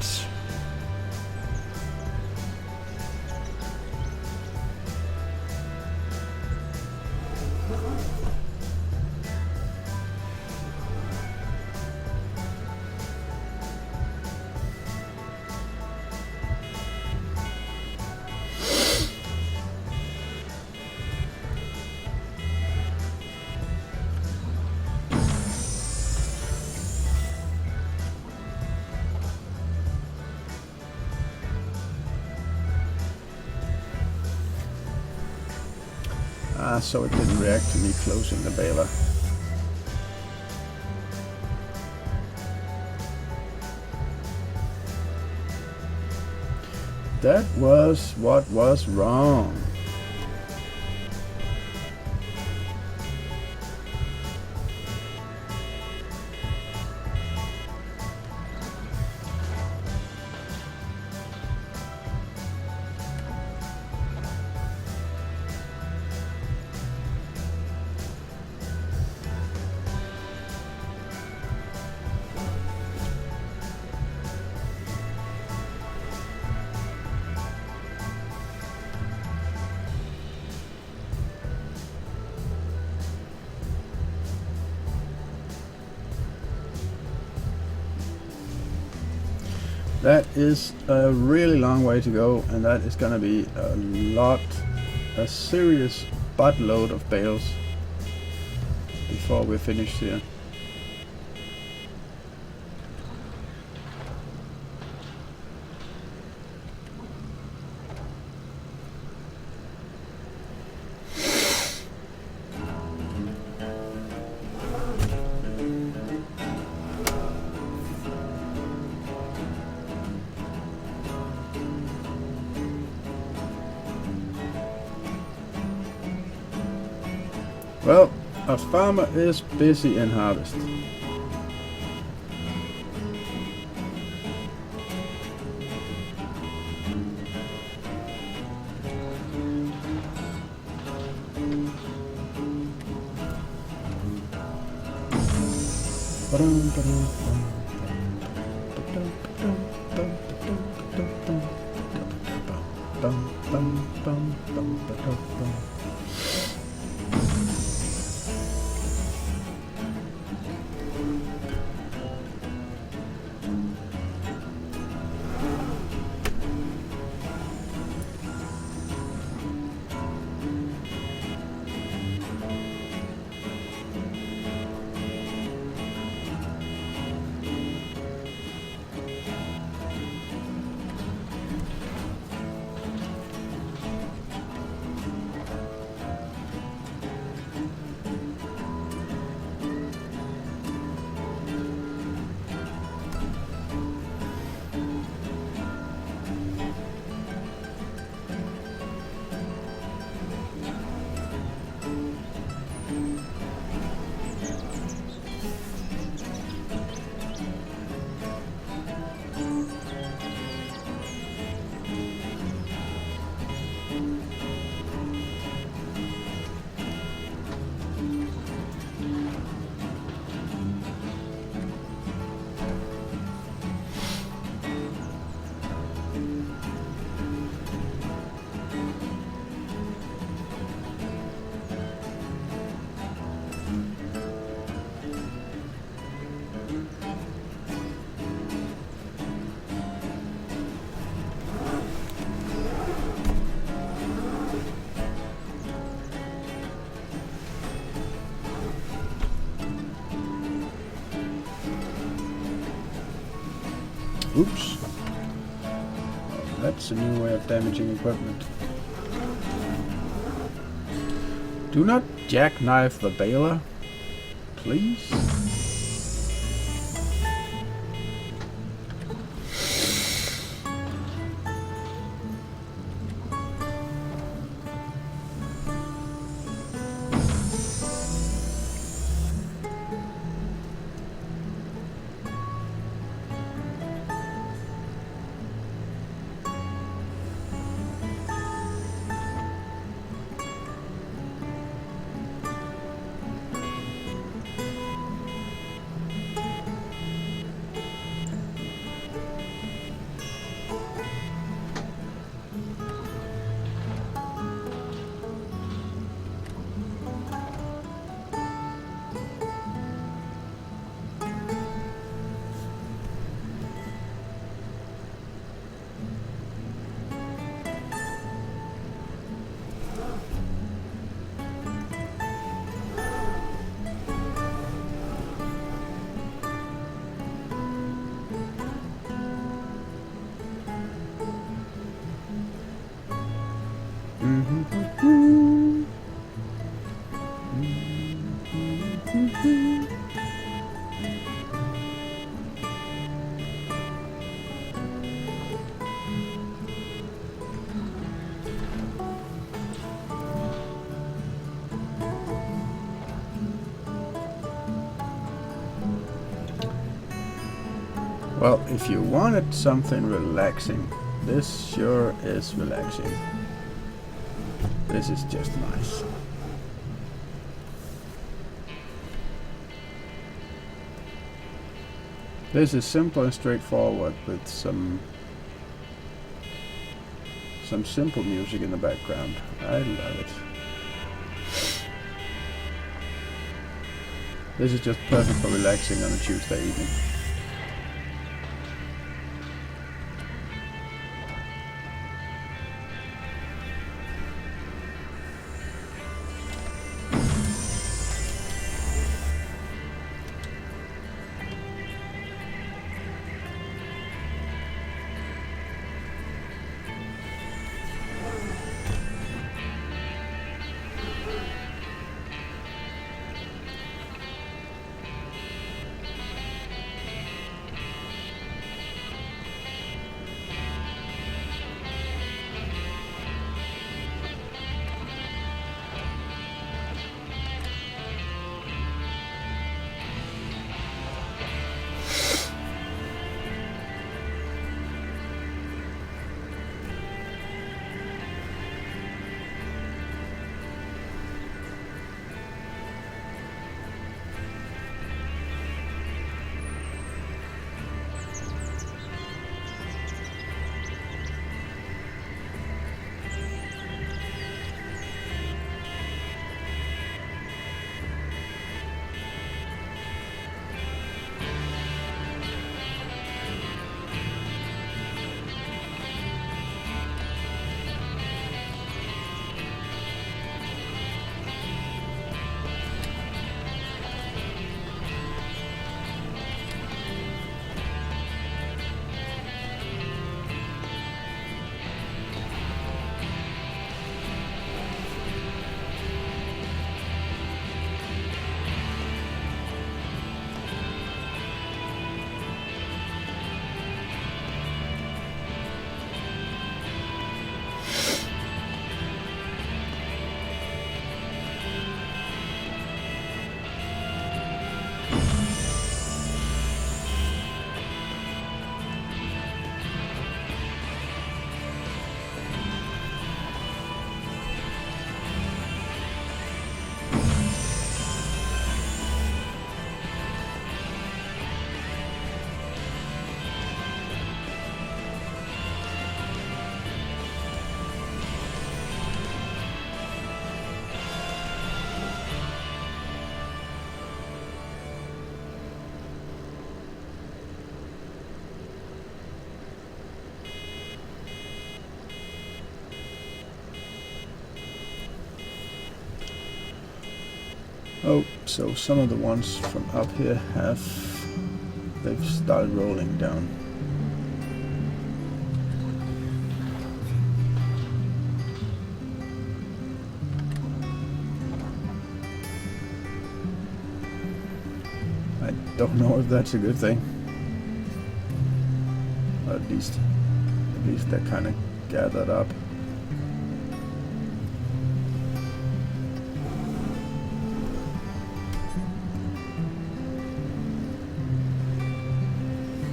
So it didn't react to me closing the baler. That was what was wrong. That is a really long way to go, and that is gonna be a serious buttload of bales before we're finished here. Well, a farmer is busy in harvest. Oops. That's a new way of damaging equipment. Do not jackknife the baler, please. Well, if you wanted something relaxing, this sure is relaxing. This is just nice. This is simple and straightforward with some simple music in the background. I love it. This is just perfect for relaxing on a Tuesday evening. Oh, so some of the ones from up here they've started rolling down. I don't know if that's a good thing. Or at least they're kind of gathered up.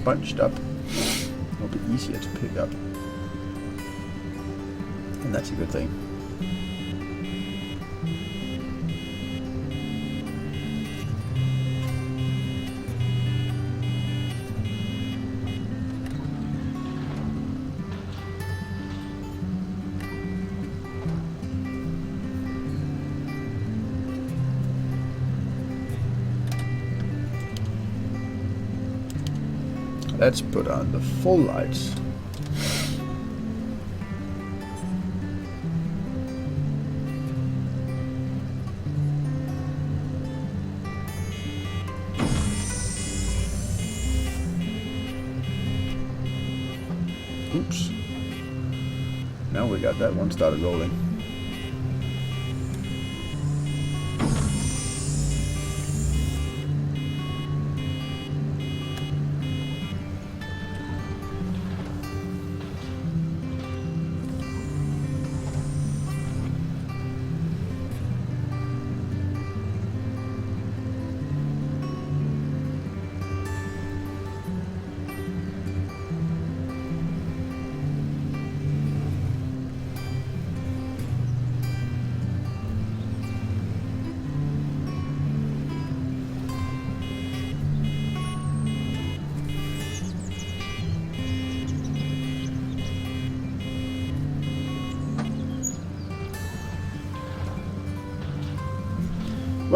Bunched up, it'll be easier to pick up, and that's a good thing. Let's put on the full lights. Oops. Now we got that one started rolling.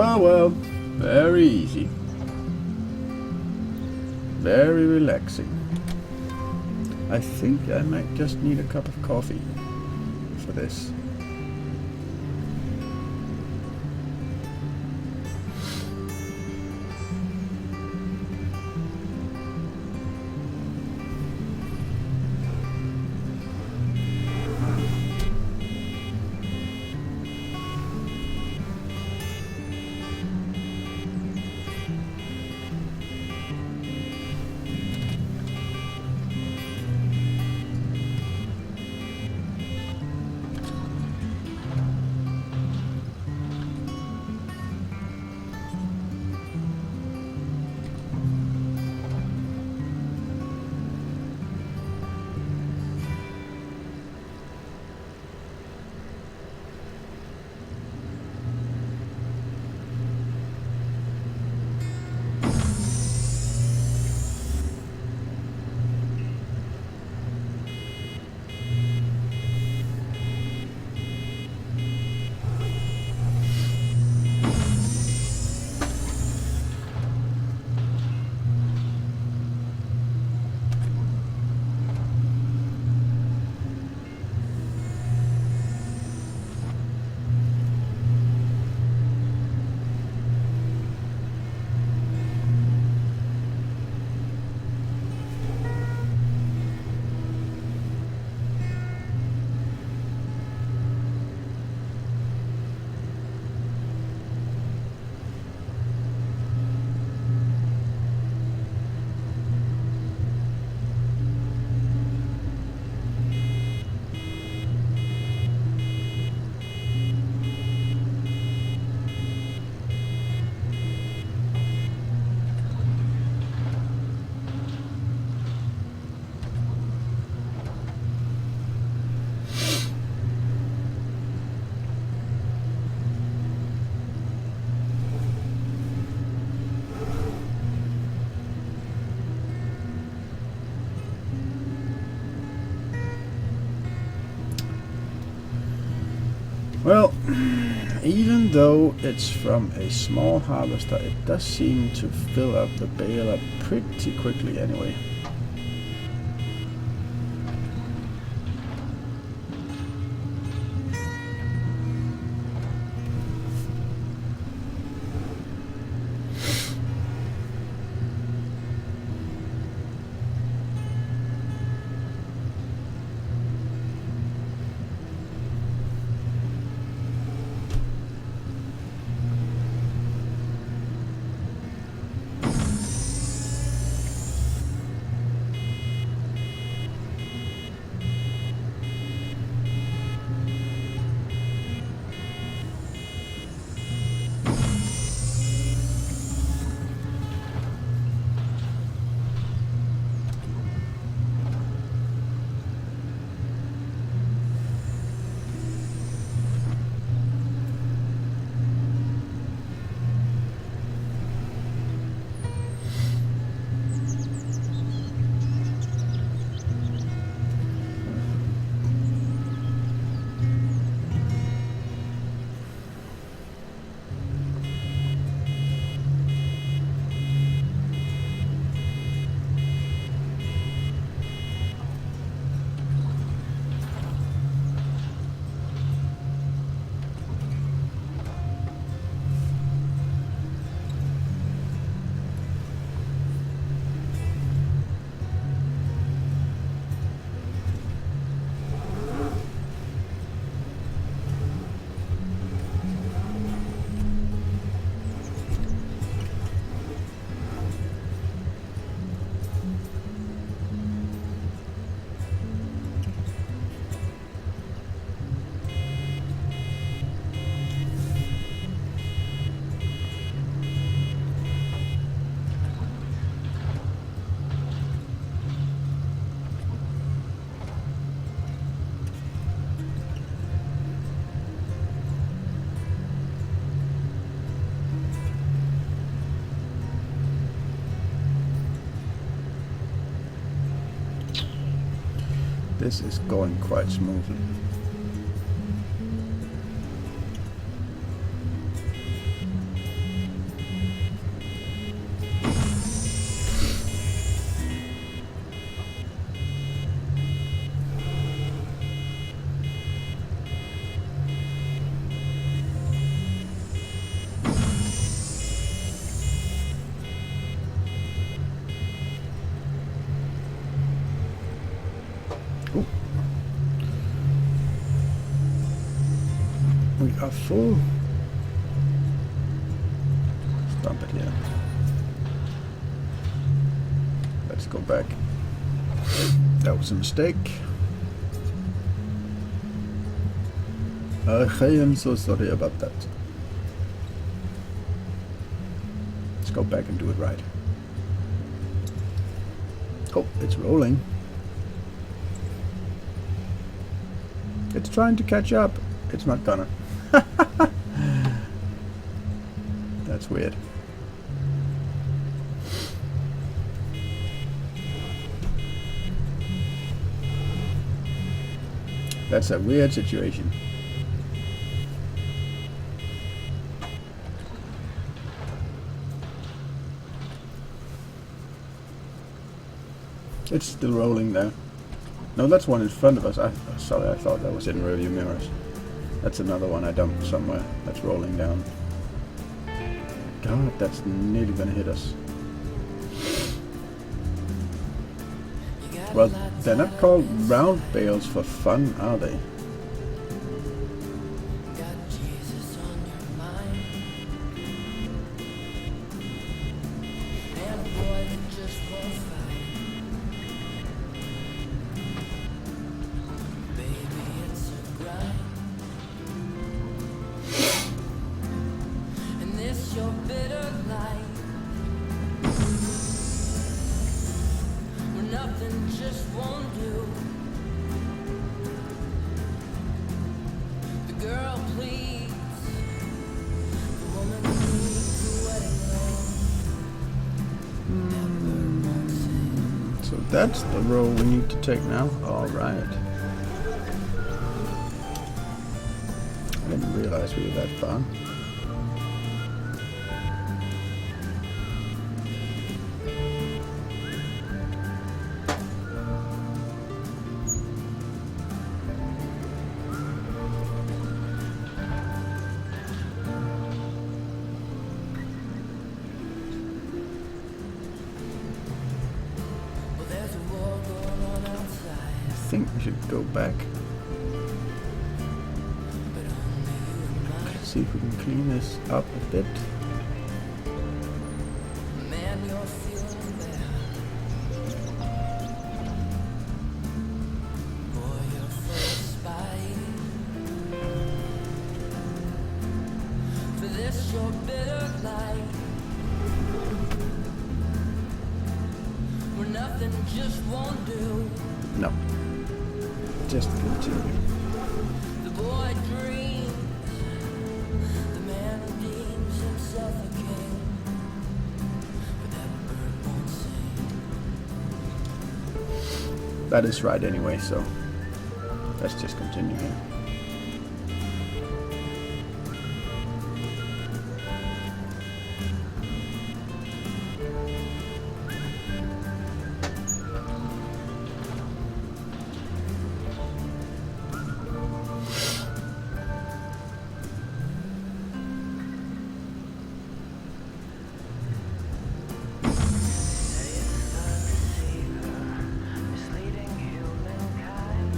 Well, very easy. Very relaxing. I think I might just need a cup of coffee for this. Well, even though it's from a small harvester, it does seem to fill up the bale up pretty quickly anyway. This is going quite smoothly. are full. Dump it here. Let's go back. That was a mistake. I am so sorry about that. Let's go back and do it right. Oh, it's rolling. It's trying to catch up. It's not gonna. That's weird. That's a weird situation. It's still rolling there. No, that's one in front of us. Sorry, I thought that was in rearview mirrors. That's another one I dumped somewhere. That's rolling down. God, that's nearly gonna hit us. Well, they're not called round bales for fun, are they? Got Jesus on your mind, and a boy that just won't fight. Baby, it's a grind, and this your bitter life, where nothing just won't do. The girl pleads, the woman needs a wedding ring. So that's the roll we need to take now. All right. I didn't realize we were that far. Well, there's a war going on outside, I think we should go back. but only you and See if we can clean this up a bit. mine. Man, you're feeling bad. Boy, you're full of spite. For this your bitter life, where nothing just won't do. No. Just continue. The boy dreams, the man deems himself a king, but that bird won't sing. That is right anyway, so let's just continue here. Misleading humankind,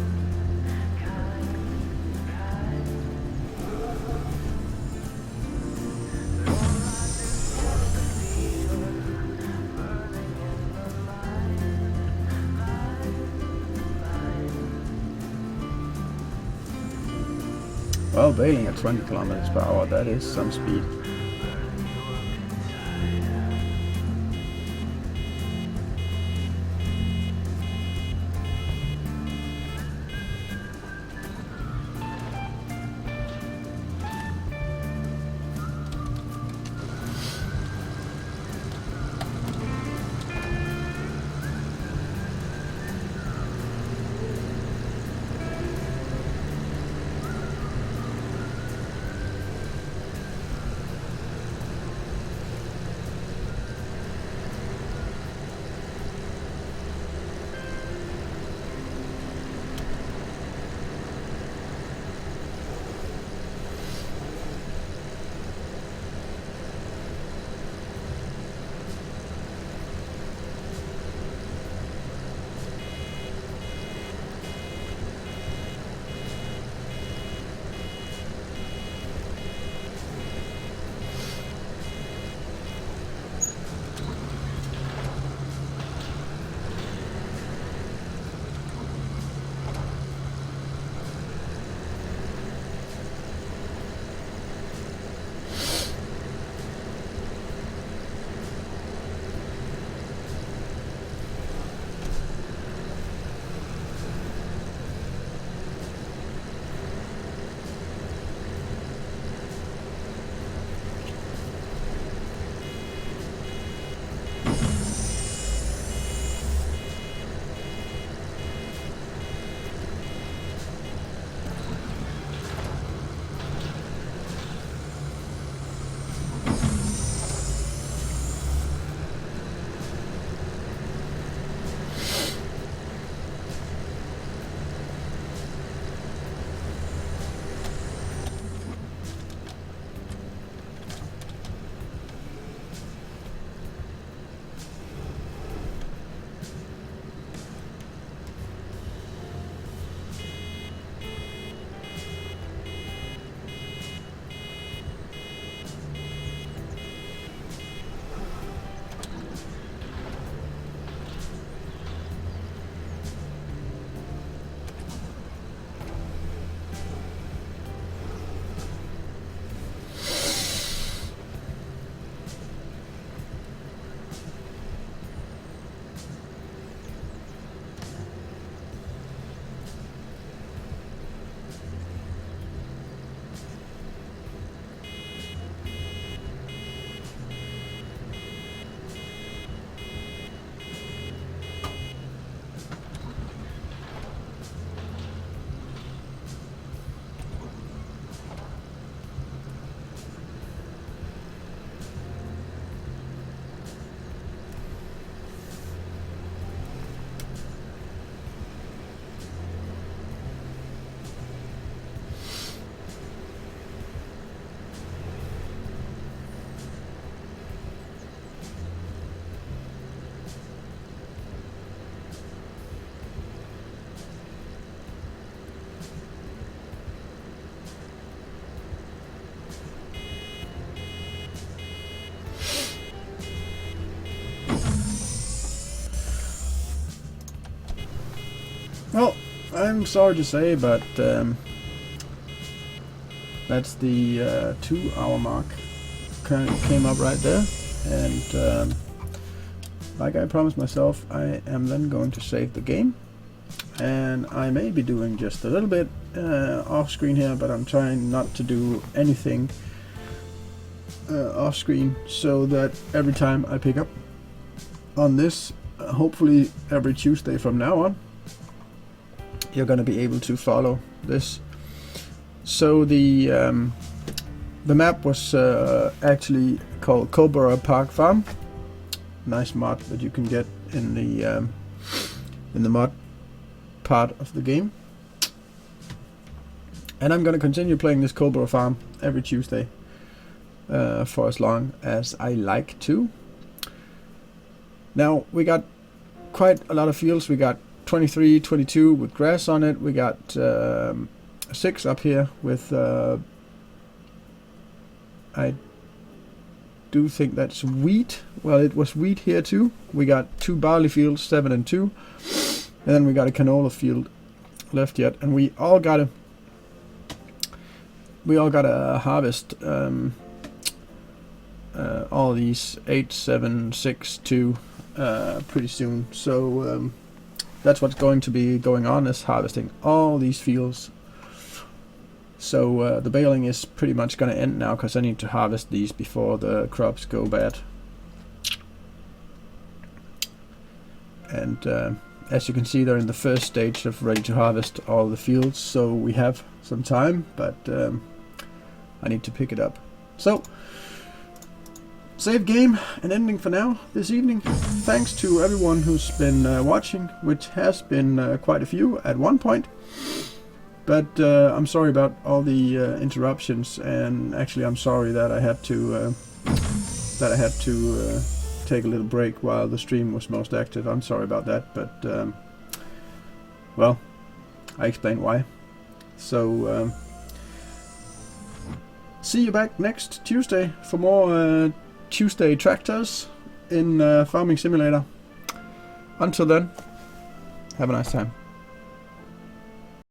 Well, bailing at 20 kilometers per hour, that is some speed. I'm sorry to say, but that's the 2-hour mark. Came up right there, and like I promised myself, I am then going to save the game, and I may be doing just a little bit off screen here, but I'm trying not to do anything off screen, so that every time I pick up on this, hopefully every Tuesday from now on, you're going to be able to follow this. So the map was actually called Cobra Park Farm. Nice mod that you can get in the mod part of the game. And I'm gonna continue playing this Cobra Farm every Tuesday for as long as I like to. Now we got quite a lot of fields. We got 23, 22 with grass on it. We got 6 up here with I do think that's wheat. Well, it was wheat here too. We got 2 barley fields, 7 and 2, and then we got a canola field left yet, and we all gotta harvest all these 8, 7, 6, 2 pretty soon. So that's what's going to be going on, is harvesting all these fields. So the baling is pretty much going to end now, because I need to harvest these before the crops go bad. And as you can see, they're in the first stage of ready to harvest all the fields, so we have some time, but I need to pick it up. So, save game and ending for now this evening. Thanks to everyone who's been watching, which has been quite a few at one point. But I'm sorry about all the interruptions, and actually I'm sorry that I had to take a little break while the stream was most active. I'm sorry about that, but well, I explained why. So see you back next Tuesday for more Tuesday tractors in Farming Simulator. Until then, have a nice time.